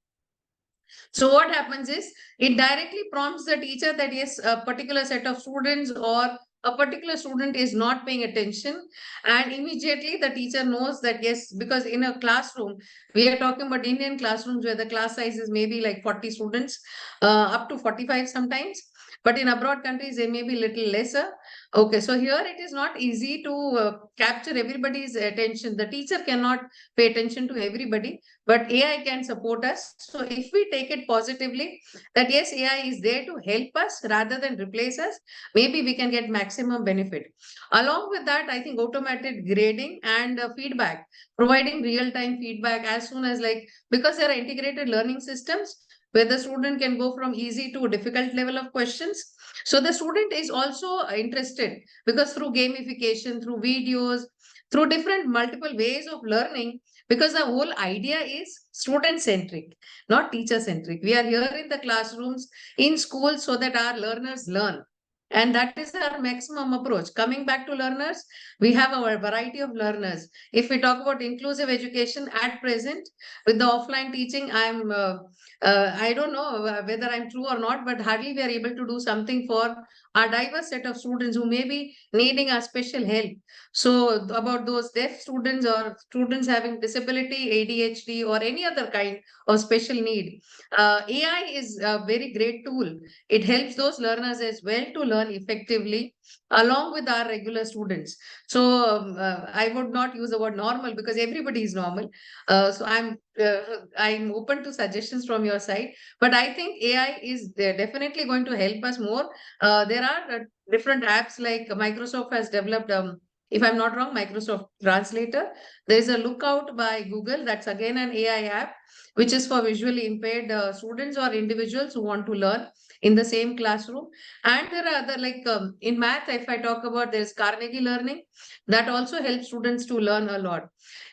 So what happens is it directly prompts the teacher that yes, a particular set of students or a particular student is not paying attention, and immediately the teacher knows that yes, because in a classroom, we are talking about Indian classrooms where the class size is maybe like 40 students, up to 45 sometimes. But in abroad countries, they may be little lesser. Okay, so here it is not easy to capture everybody's attention. The teacher cannot pay attention to everybody, but AI can support us. So if we take it positively, that yes, AI is there to help us rather than replace us, maybe we can get maximum benefit. Along with that, I think automated grading and feedback, providing real-time feedback as soon as because there are integrated learning systems where the student can go from easy to difficult level of questions. So the student is also interested, because through gamification, through videos, through different multiple ways of learning, because the whole idea is student centric, not teacher centric. We are here in the classrooms, in schools, so that our learners learn. And that is our maximum approach. Coming back to learners, we have our variety of learners. If we talk about inclusive education at present, with the offline teaching, I don't know whether I'm true or not, but hardly we are able to do something for a diverse set of students who may be needing our special help. So about those deaf students or students having disability, ADHD, or any other kind of special need, AI is a very great tool. It helps those learners as well to learn effectively along with our regular students. So I would not use the word normal because everybody is normal. So I'm open to suggestions from your side, but I think AI is definitely going to help us more. There are different apps like Microsoft has developed. If I'm not wrong, Microsoft Translator. There is a Lookout by Google. That's again an AI app, which is for visually impaired students or individuals who want to learn in the same classroom. And there are other, like in math, if I talk about, there's Carnegie Learning that also helps students to learn a lot.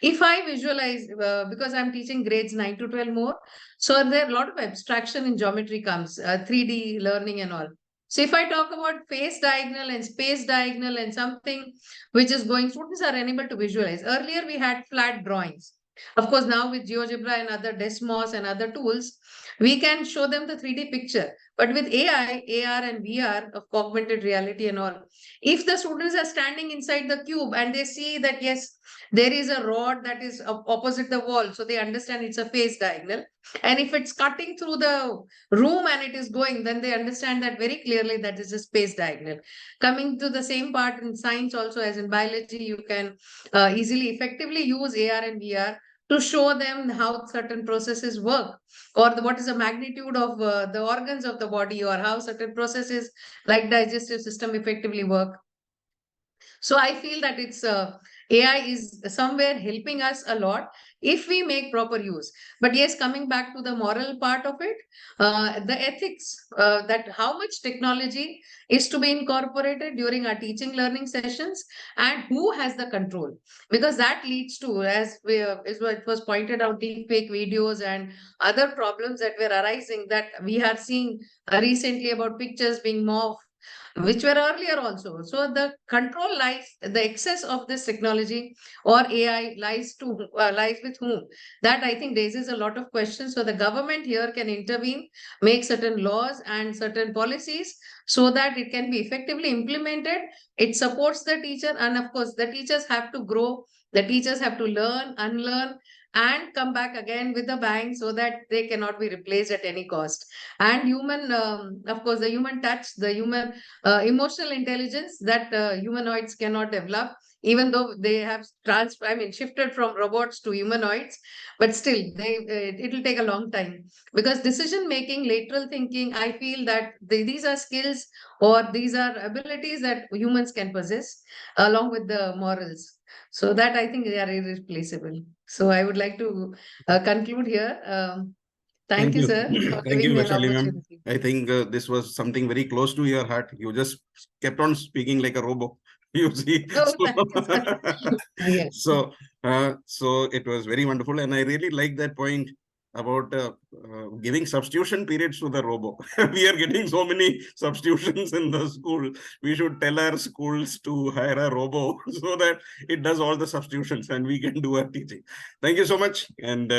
If I visualize, because I'm teaching grades 9 to 12 more, so there are a lot of abstraction in geometry comes, 3D learning and all. So if I talk about face diagonal and space diagonal and something which is going, students are unable to visualize. Earlier we had flat drawings. Of course, now with GeoGebra and other Desmos and other tools, we can show them the 3D picture. But with AI, AR and VR of augmented reality and all, if the students are standing inside the cube and they see that, yes, there is a rod that is opposite the wall, so they understand it's a face diagonal. And if it's cutting through the room and it is going, then they understand that very clearly that is a space diagonal. Coming to the same part in science also, as in biology, you can easily, effectively use AR and VR to show them how certain processes work, or what is the magnitude of the organs of the body, or how certain processes like digestive system effectively work. So I feel that it's AI is somewhere helping us a lot if we make proper use. But yes, coming back to the moral part of it, the ethics, that how much technology is to be incorporated during our teaching learning sessions, and who has the control, because that leads to, as it was pointed out, deep fake videos and other problems that were arising, that we are seeing recently about pictures being morphed, which were earlier also. So the control lies, the excess of this technology or AI lies with whom? That I think raises a lot of questions. So the government here can intervene, make certain laws and certain policies so that it can be effectively implemented. It supports the teacher, and of course the teachers have to grow. The teachers have to learn, unlearn, and come back again with a bang so that they cannot be replaced at any cost. And human, of course, the human touch, the human emotional intelligence that humanoids cannot develop, even though they have shifted from robots to humanoids, but still it will take a long time, because decision making, lateral thinking, I feel that these are skills or these are abilities that humans can possess along with the morals. So that I think they are irreplaceable. So I would like to conclude here. Thank you, sir, for Thank giving you, me an Vaishali ma'am. opportunity. I think this was something very close to your heart. You just kept on speaking like a robot. You see. Oh, thank you, sir. Yes. So it was very wonderful, and I really like that point about giving substitution periods to the robo. We are getting so many substitutions in the school. We should tell our schools to hire a robo so that it does all the substitutions and we can do our teaching. Thank you so much. And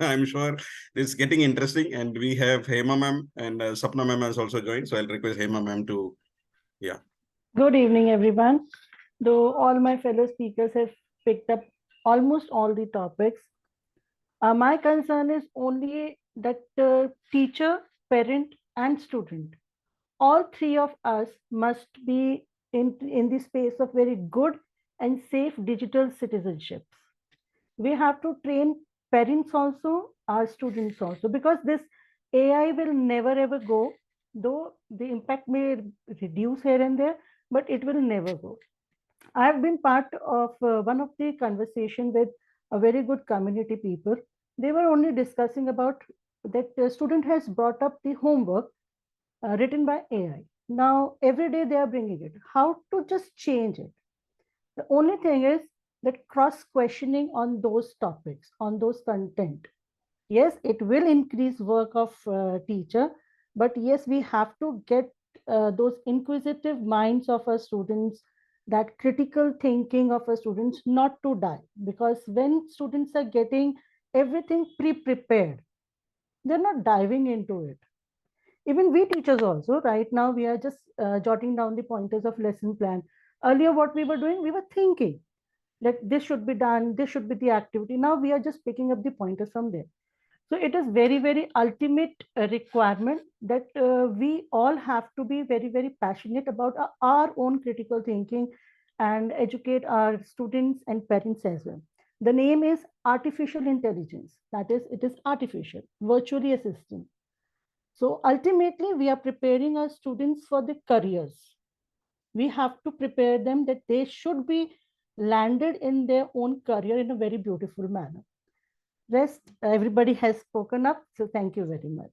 I'm sure it's getting interesting. And we have Hema ma'am and Sapna ma'am has also joined. So I'll request Hema ma'am to, yeah. Good evening, everyone. Though all my fellow speakers have picked up almost all the topics, my concern is only that teacher, parent, and student, all three of us must be in the space of very good and safe digital citizenships. We have to train parents also, our students also, because this AI will never ever go, though the impact may reduce here and there, but it will never go. I have been part of one of the conversation with a very good community people. They were only discussing about that the student has brought up the homework written by AI. Now, every day they are bringing it. How to just change it? The only thing is that cross-questioning on those topics, on those content. Yes, it will increase work of teacher, but yes, we have to get those inquisitive minds of our students, that critical thinking of our students not to die. Because when students are getting everything pre-prepared, they're not diving into it. Even we teachers also, right now, we are just jotting down the pointers of lesson plan. Earlier, what we were doing, we were thinking that this should be done, this should be the activity. Now we are just picking up the pointers from there. So it is very, very ultimate requirement that we all have to be very, very passionate about our own critical thinking and educate our students and parents as well. The name is artificial intelligence. That is, it is artificial, virtually assistant. So ultimately, we are preparing our students for the careers. We have to prepare them that they should be landed in their own career in a very beautiful manner. Rest, everybody has spoken up, so thank you very much.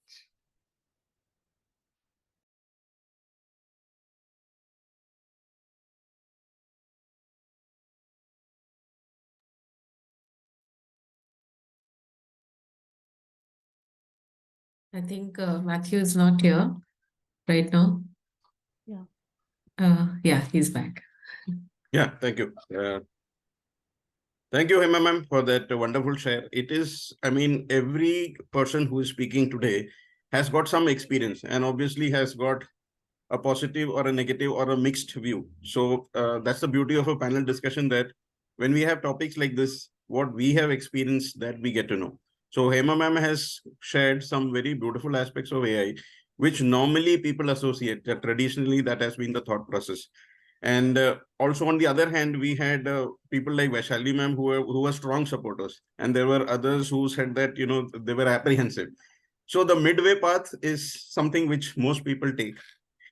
I think Matthew is not here right now. Yeah. Yeah, he's back. Yeah, thank you. Thank you, Hema ma'am, for that wonderful share. It is, I mean, every person who is speaking today has got some experience and obviously has got a positive or a negative or a mixed view. So that's the beauty of a panel discussion, that when we have topics like this, what we have experienced, that we get to know. So Hema ma'am has shared some very beautiful aspects of AI, which normally people associate, that traditionally that has been the thought process. And also on the other hand, we had people like Vaishali ma'am who were strong supporters, and there were others who said that, you know, they were apprehensive. So the midway path is something which most people take.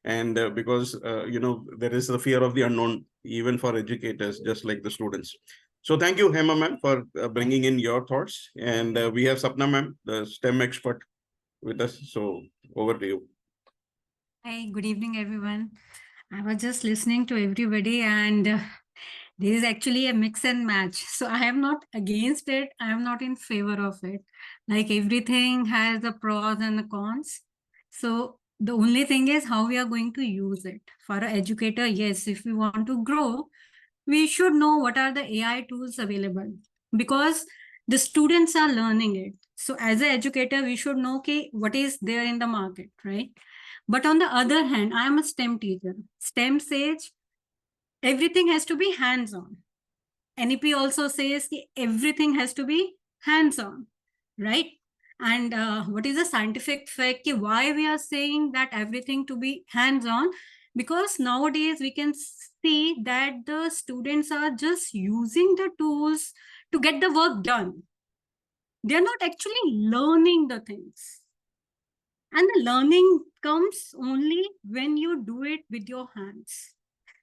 And because, you know, there is the fear of the unknown, even for educators, just like the students. So thank you, Hema ma'am, for bringing in your thoughts. And we have Sapna ma'am, the STEM expert with us. So over to you. Hi, good evening, everyone. I was just listening to everybody, and this is actually a mix and match. So I am not against it. I am not in favor of it. Like everything has the pros and the cons. So the only thing is how we are going to use it. For an educator, yes, if we want to grow, we should know what are the AI tools available, because the students are learning it. So as an educator, we should know okay, what is there in the market, right? But on the other hand, I am a STEM teacher. STEM says everything has to be hands-on. NEP also says everything has to be hands-on, right? And what is the scientific fact? Why we are saying that everything to be hands-on? Because nowadays we can see that the students are just using the tools to get the work done. They're not actually learning the things. And the learning comes only when you do it with your hands.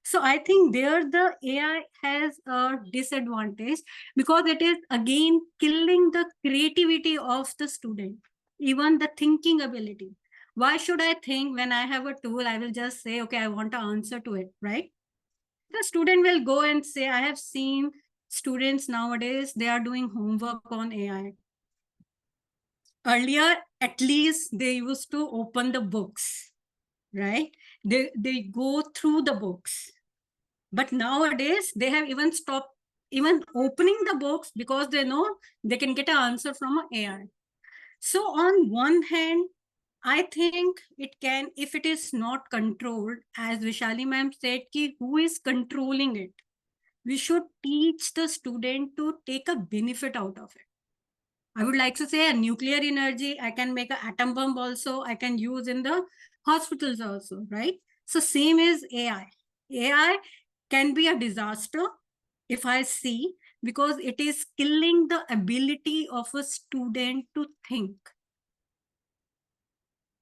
So I think there the AI has a disadvantage, because it is again killing the creativity of the student, even the thinking ability. Why should I think when I have a tool? I will just say, okay, I want an answer to it, right? The student will go and say, I have seen students nowadays, they are doing homework on AI. Earlier, at least they used to open the books, right? They go through the books. But nowadays, they have even stopped even opening the books, because they know they can get an answer from an AI. So on one hand, I think it can, if it is not controlled, as Vishali ma'am said, who is controlling it? We should teach the student to take a benefit out of it. I would like to say a nuclear energy, I can make an atom bomb also, I can use in the hospitals also, right? So same is AI. AI can be a disaster if I see, because it is killing the ability of a student to think.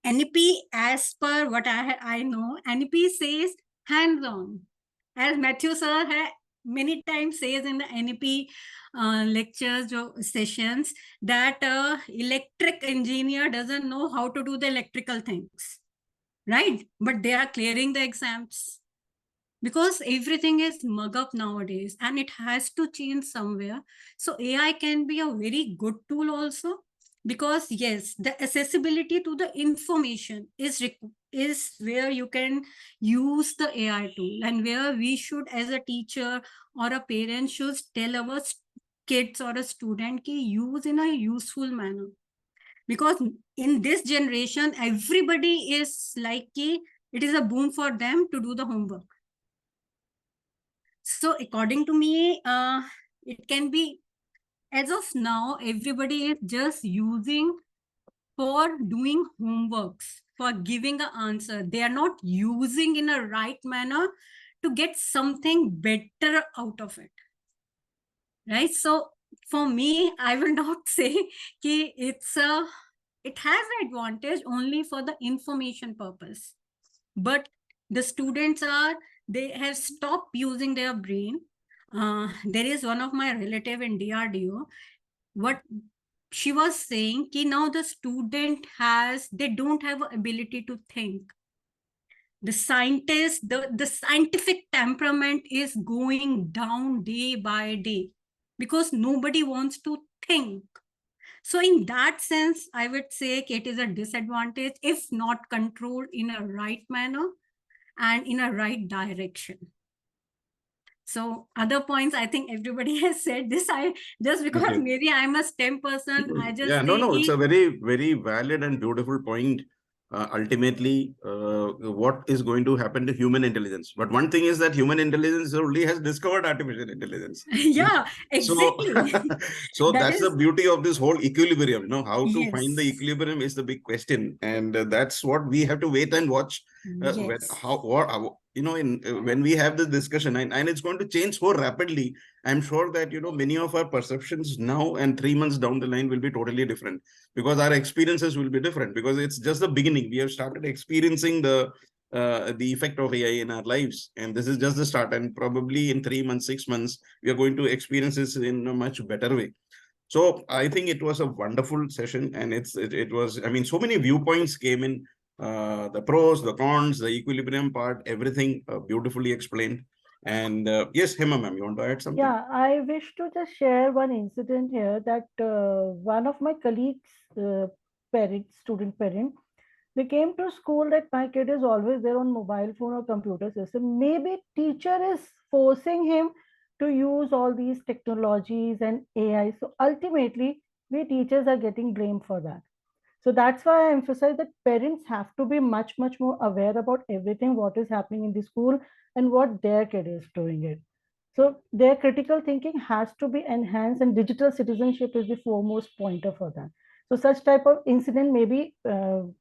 NEP, as per what I know, NEP says hands-on. As Matthew sir many times says in the NEP lectures or sessions, that electric engineer doesn't know how to do the electrical things, right? But they are clearing the exams, because everything is mug up nowadays and it has to change somewhere. So AI can be a very good tool also, because yes, the accessibility to the information is where you can use the AI tool, and where we should, as a teacher or a parent, should tell our kids or a student ki use in a useful manner. Because in this generation, everybody is like ki it is a boon for them to do the homework. So according to me, it can be, as of now, everybody is just using for doing homeworks, for giving an answer. They are not using in a right manner to get something better out of it. Right? So for me, I will not say that it has an advantage only for the information purpose. But the students they have stopped using their brain. There is one of my relative in DRDO. What she was saying, ki now the student they don't have ability to think. The scientist, the scientific temperament is going down day by day because nobody wants to think. So in that sense, I would say it is a disadvantage if not controlled in a right manner and in a right direction. So other points, I think everybody has said this. I just because Okay. maybe I'm a STEM person, I just Yeah, say no, it's ki- a very, very valid and beautiful point. Ultimately, what is going to happen to human intelligence? But one thing is that human intelligence only has discovered artificial intelligence. yeah, So, exactly. so That that's the is beauty of this whole equilibrium. You know, how to find the yes, equilibrium is the big question, and that's what we have to wait and watch. When, yes. how, you know, when we have this discussion, and it's going to change so rapidly. I'm sure that, you know, many of our perceptions now and 3 months down the line will be totally different, because our experiences will be different, because it's just the beginning. We have started experiencing the effect of AI in our lives, and this is just the start. And probably in 3 months, 6 months, we are going to experience this in a much better way. So I think it was a wonderful session, and it was, I mean, so many viewpoints came in, the pros, the cons, the equilibrium part, everything beautifully explained. And yes, Hema ma'am, you want to add something? Yeah, I wish to just share one incident here that one of my colleagues, student parent, they came to school that my kid is always there on mobile phone or computer system. Maybe teacher is forcing him to use all these technologies and AI. So ultimately, we teachers are getting blamed for that. So that's why I emphasize that parents have to be much, much more aware about everything, what is happening in the school and what their kid is doing it. So their critical thinking has to be enhanced, and digital citizenship is the foremost pointer for that. So such type of incident maybe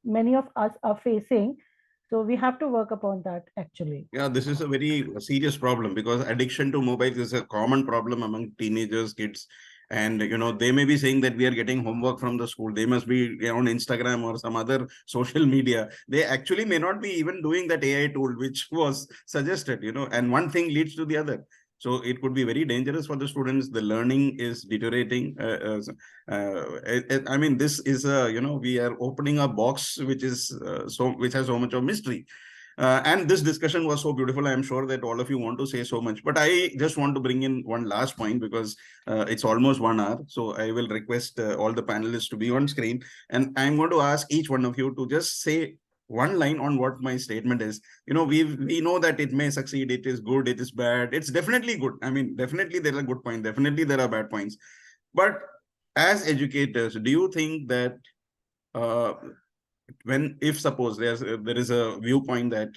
many of us are facing. So we have to work upon that actually. Yeah, this is a very serious problem, because addiction to mobile is a common problem among teenagers, kids. And, you know, they may be saying that we are getting homework from the school. They must be on Instagram or some other social media. They actually may not be even doing that AI tool, which was suggested, you know, and one thing leads to the other. So it could be very dangerous for the students. The learning is deteriorating. I mean, this is a, you know, we are opening a box which is which has so much of mystery. And this discussion was so beautiful. I'm sure that all of you want to say so much, but I just want to bring in one last point, because it's almost 1 hour. So I will request all the panelists to be on screen, and I'm going to ask each one of you to just say one line on what my statement is. You know, we know that it may succeed, it is good, it is bad. It's definitely good. I mean, definitely there are good points, definitely there are bad points. But as educators, do you think that if suppose there is a viewpoint that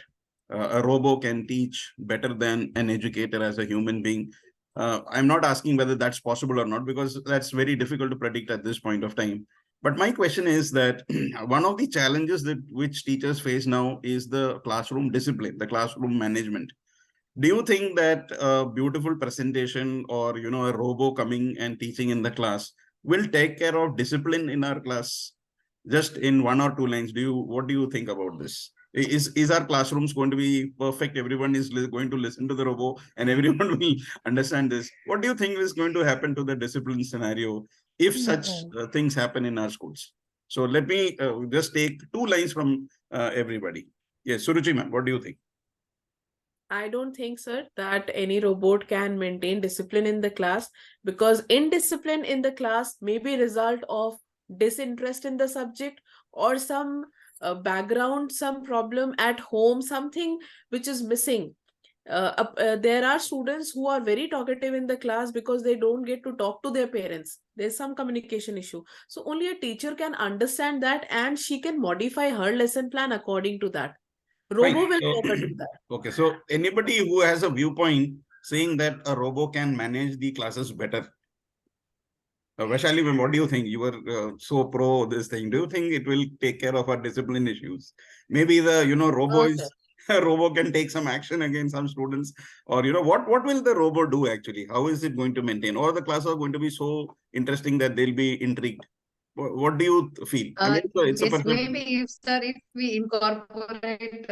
a robo can teach better than an educator as a human being, I'm not asking whether that's possible or not, because that's very difficult to predict at this point of time. But my question is that one of the challenges that which teachers face now is the classroom discipline, the classroom management. Do you think that a beautiful presentation, or, you know, a robo coming and teaching in the class will take care of discipline in our class? Just in 1 or 2 lines, what do you think about this? Is our classrooms going to be perfect? Everyone is going to listen to the robo and everyone will understand this. What do you think is going to happen to the discipline scenario if such things happen in our schools? So let me just take 2 lines from everybody. Yes, Suruchi ma'am, what do you think? I don't think, sir, that any robot can maintain discipline in the class, because indiscipline in the class may be a result of disinterest in the subject, or some background, some problem at home, something which is missing. There are students who are very talkative in the class because they don't get to talk to their parents. There's some communication issue. So only a teacher can understand that, and she can modify her lesson plan according to that. Fine. Robo will So- never do that. Okay, so anybody who has a viewpoint saying that a robo can manage the classes better. Vaishali, ma'am, what do you think? You were so pro this thing. Do you think it will take care of our discipline issues? Maybe the, robo No, is sir. a robo can take some action against some students, or what will the robo do actually? How is it going to maintain? Or the classes are going to be so interesting that they'll be intrigued. What do you feel? Again, so it's a Yes, perception. maybe if, sir, if we incorporate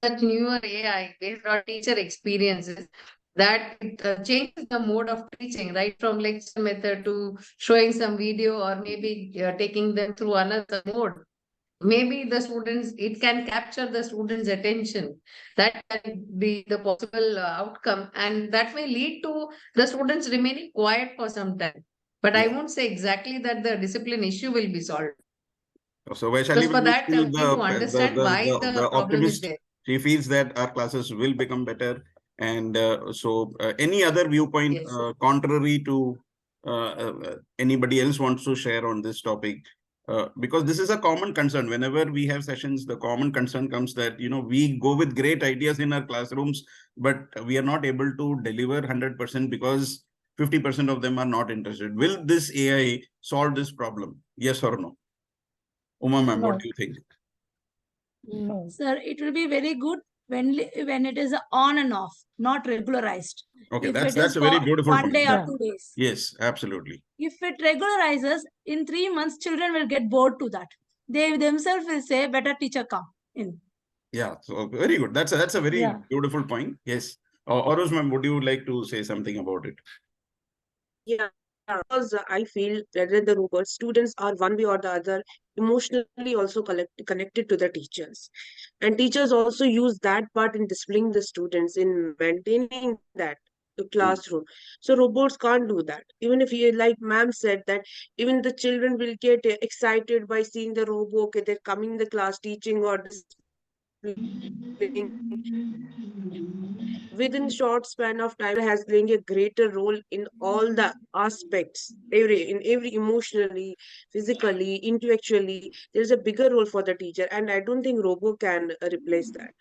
such newer AI based on teacher experiences, that it changes the mode of teaching, right? From lecture method to showing some video, or maybe taking them through another mode. Maybe the students, it can capture the students' attention. That can be the possible outcome, and that may lead to the students remaining quiet for some time. But I Yeah. won't say exactly that the discipline issue will be solved. So Vaishali Because for will be that, still we need to understand why the problem is optimist. there. She feels that our classes will become better. And any other viewpoint Yes, sir. contrary to anybody else wants to share on this topic? Because this is a common concern. Whenever we have sessions, the common concern comes that, we go with great ideas in our classrooms, but we are not able to deliver 100% because 50% of them are not interested. Will this AI solve this problem? Yes or no? Uma ma'am, what No. do you think? No. Sir, it will be very good when it is on and off, not regularized. Okay, If that's it is a very for beautiful one point. day or Yeah. 2 days. Yes, absolutely. If it regularizes, in 3 months, children will get bored to that. They themselves will say, better teacher come in. Yeah, so very good. That's a very Yeah. beautiful point. Yes. Arush ma'am, would you like to say something about it? Yeah, because I feel whether the robot students are one way or the other emotionally also connected to the teachers. And teachers also use that part in disciplining the students, in maintaining that the classroom. So robots can't do that. Even if you, like ma'am said, that even the children will get excited by seeing the robot, okay, they're coming in the class teaching or displaying. Within short span of time has playing a greater role in all the aspects, every emotionally, physically, intellectually. There's a bigger role for the teacher, and I don't think robo can replace that.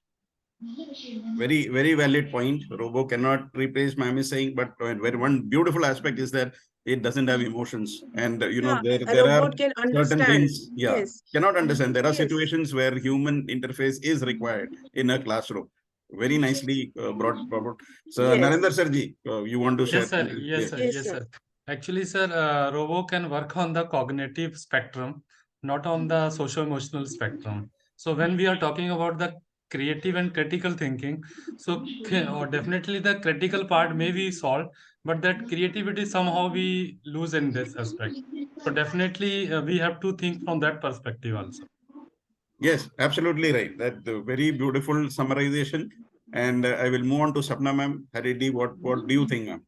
Very, very valid point. Robo cannot replace, ma'am is saying, but very one beautiful aspect is that it doesn't have emotions. And Yeah, a there are robot can certain understand. things, Yes, cannot understand. There are yes, situations where human interface is required in a classroom. Very nicely brought forward. So yes, Narendra Sirji, you want to share Yes, sir. something? Yes, sir. yes, Yes, sir. sir. Actually, sir, robo can work on the cognitive spectrum, not on the social-emotional spectrum. So when we are talking about the creative and critical thinking, so or definitely the critical part may be solved, but that creativity somehow we lose in this aspect. So definitely we have to think from that perspective also. Yes, absolutely right. That very beautiful summarization. And I will move on to Sapna ma'am. Haridi, what do you think, ma'am?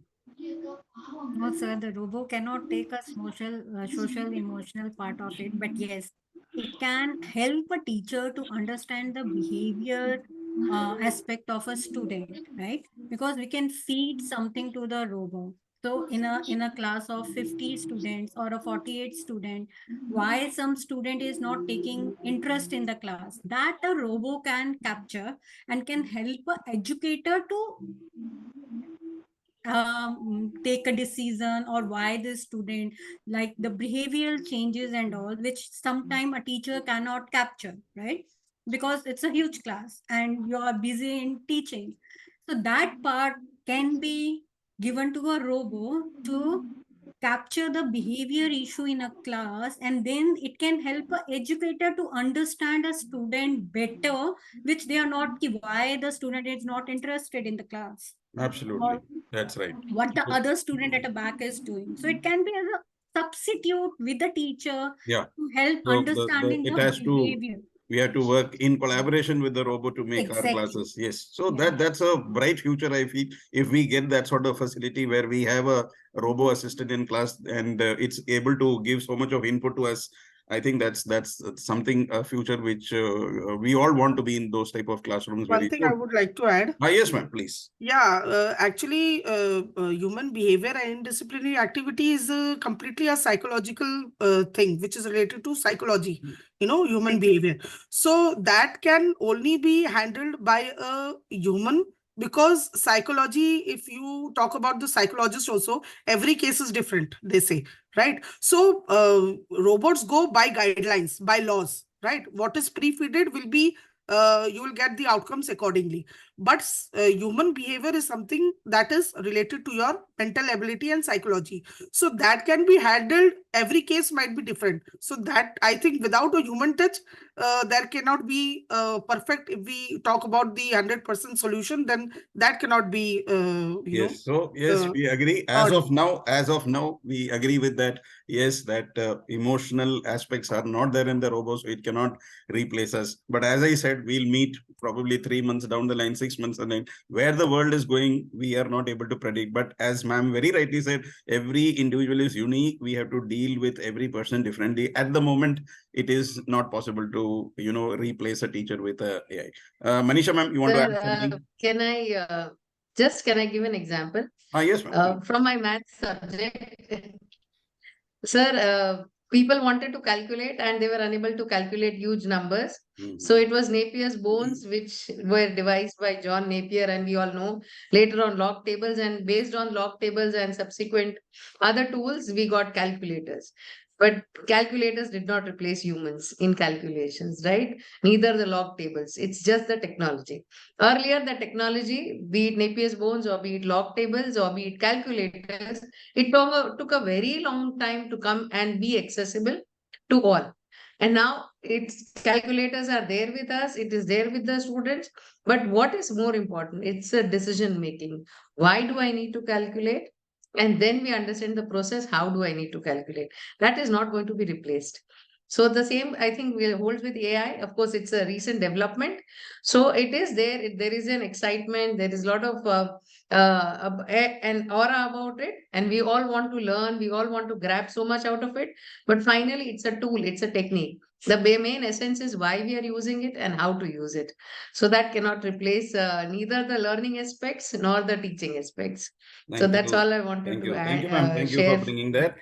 No, sir, the robo cannot take a social emotional part of it, but yes, it can help a teacher to understand the behavior aspect of a student, right? Because we can feed something to the robo. So in a class of 50 students or a 48 student, why some student is not taking interest in the class, that a robo can capture and can help a educator to take a decision, or why the student, like the behavioral changes and all, which sometime a teacher cannot capture, right? Because it's a huge class and you are busy in teaching. So that part can be given to a robo to capture the behavior issue in a class, and then it can help a educator to understand a student better, which they are not, why the student is not interested in the class, Absolutely. or That's right. what the other student at the back is doing. So it can be as a substitute with the teacher Yeah. to help So understanding it the has to behavior. We have to work in collaboration with the robot to make our Exactly. classes. Yes. So Yeah. that's a bright future, I feel, if we get that sort of facility where we have a robo assistant in class and it's able to give so much of input to us. I think that's something, a future which we all want to be in those type of classrooms One very thing I soon. would like to add. Yes, ma'am, please. Yeah, actually, human behavior and disciplinary activity is completely a psychological thing, which is related to psychology, human behavior. So that can only be handled by a human, because psychology, if you talk about the psychologist also, every case is different, they say, right? So robots go by guidelines, by laws, right? What is pre-fitted will be, you will get the outcomes accordingly. But human behavior is something that is related to your mental ability and psychology. So that can be handled. Every case might be different. So that, I think, without a human touch, there cannot be perfect. If we talk about the 100% solution, then that cannot be, Yes. So yes, we agree. As of now, we agree with that. Yes, that emotional aspects are not there in the robot, so it cannot replace us. But as I said, we'll meet probably 3 months down the line, 6 months down the line. Where the world is going, we are not able to predict. But as ma'am very rightly said, every individual is unique. We have to deal with every person differently. At the moment, it is not possible to, replace a teacher with a AI. Manisha ma'am, you want to add something? Can I give an example? Yes, ma'am. From my math subject, sir, people wanted to calculate and they were unable to calculate huge numbers. So it was Napier's bones, which were devised by John Napier, and we all know later on log tables, and based on log tables and subsequent other tools, we got calculators. But calculators did not replace humans in calculations, right? Neither the log tables. It's just the technology. Earlier, the technology, be it Napier's bones or be it log tables or be it calculators, it took a very long time to come and be accessible to all. And now its calculators are there with us. It is there with the students. But what is more important? It's a decision making. Why do I need to calculate? And then we understand the process. How do I need to calculate? That is not going to be replaced. So the same, I think, will hold with AI. Of course, it's a recent development. So it is there. There is an excitement. There is a lot of an aura about it. And we all want to learn. We all want to grab so much out of it. But finally, it's a tool. It's a technique. The main essence is why we are using it and how to use it. So that cannot replace neither the learning aspects nor the teaching aspects. So that's all I wanted to add. Thank you, ma'am. Thank you for bringing that.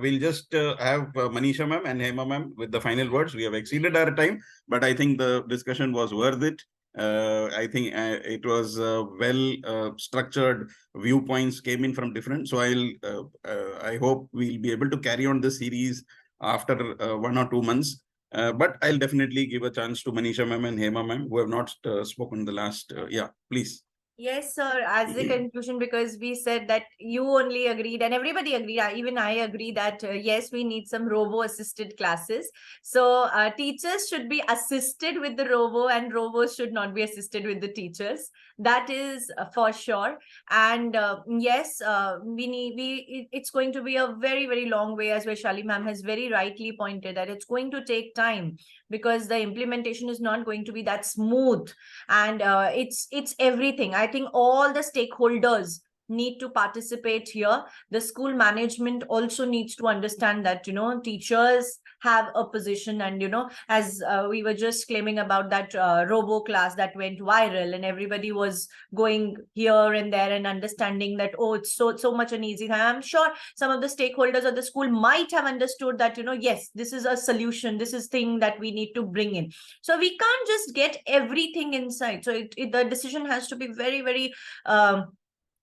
We'll just have Manisha ma'am and Hema ma'am with the final words. We have exceeded our time, but I think the discussion was worth it. I think it was well structured. Viewpoints came in from different. So I hope we'll be able to carry on this series after 1 or 2 months. But I'll definitely give a chance to Manisha ma'am and Hema ma'am, who have not spoken the last. Yeah, please. Yes, sir. As the conclusion, because we said that you only agreed and everybody agreed, even I agree that yes, we need some robo-assisted classes. So teachers should be assisted with the robo and robos should not be assisted with the teachers. That is for sure. And yes, it's going to be a very, very long way, as Vaishali ma'am has very rightly pointed that it's going to take time because the implementation is not going to be that smooth. And it's everything. I think all the stakeholders need to participate here. The school management also needs to understand that, teachers have a position, and, as we were just claiming about that robo class that went viral and everybody was going here and there and understanding that, oh, it's so much an easy thing. I'm sure some of the stakeholders of the school might have understood that, yes, this is a solution. This is thing that we need to bring in. So we can't just get everything inside. So the decision has to be very, very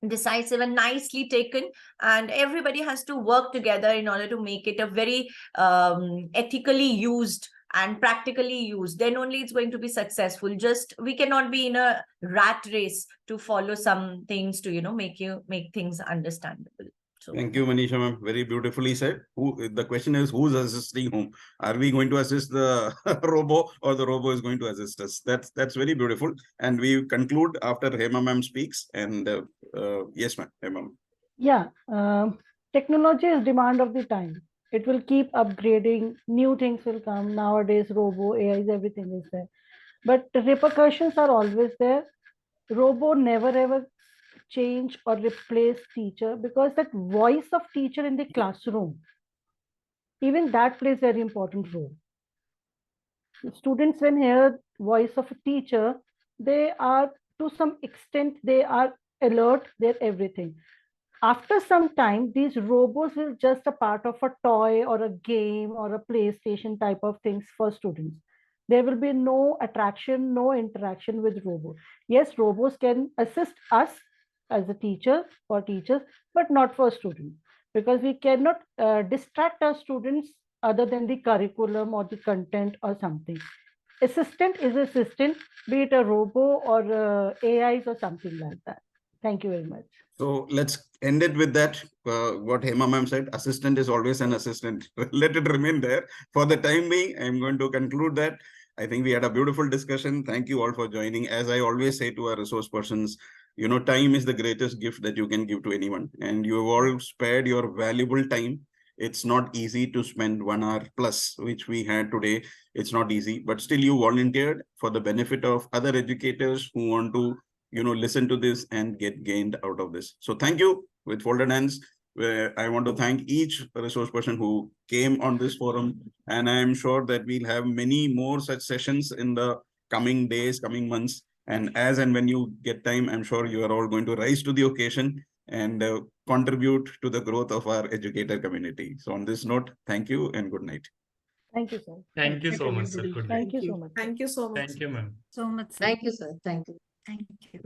decisive and nicely taken, and everybody has to work together in order to make it a very ethically used and practically used. Then only it's going to be successful. Just we cannot be in a rat race to follow some things to make things understandable. So, thank you, Manisha ma'am. Very beautifully said. The question is, who's assisting whom? Are we going to assist the robo, or the robo is going to assist us? That's very beautiful. And we conclude after Hema ma'am speaks. And yes, ma'am. Hema ma'am. Yeah, technology is demand of the time. It will keep upgrading, new things will come. Nowadays, robo, AIs, everything is there. But the repercussions are always there. Robo never ever change or replace teacher, because that voice of teacher in the classroom, even that plays very important role. Students when hear voice of a teacher, they are to some extent, they are alert, they're everything. After some time, these robots will just a part of a toy or a game or a PlayStation type of things for students. There will be no attraction, no interaction with robots. Yes, robots can assist us as a teacher, for teachers, but not for students, because we cannot distract our students other than the curriculum or the content or something. Assistant is assistant, be it a robo or AIs or something like that. Thank you very much. So let's end it with that. What Hema ma'am said, assistant is always an assistant. Let it remain there. For the time being, I'm going to conclude that. I think we had a beautiful discussion. Thank you all for joining. As I always say to our resource persons, you know, time is the greatest gift that you can give to anyone. And you have all spared your valuable time. It's not easy to spend 1 hour plus, which we had today. It's not easy, but still you volunteered for the benefit of other educators who want to, you know, listen to this and get gained out of this. So thank you with folded hands. I want to thank each resource person who came on this forum. And I am sure that we'll have many more such sessions in the coming days, coming months. And as and when you get time, I'm sure you are all going to rise to the occasion and contribute to the growth of our educator community. So on this note, thank you and good night. Thank you, sir. Thank you so much, sir. everybody. Good night. Thank you so much. Thank you so much. Thank you, ma'am. So much, sir. Thank you, sir. Thank you. Thank you.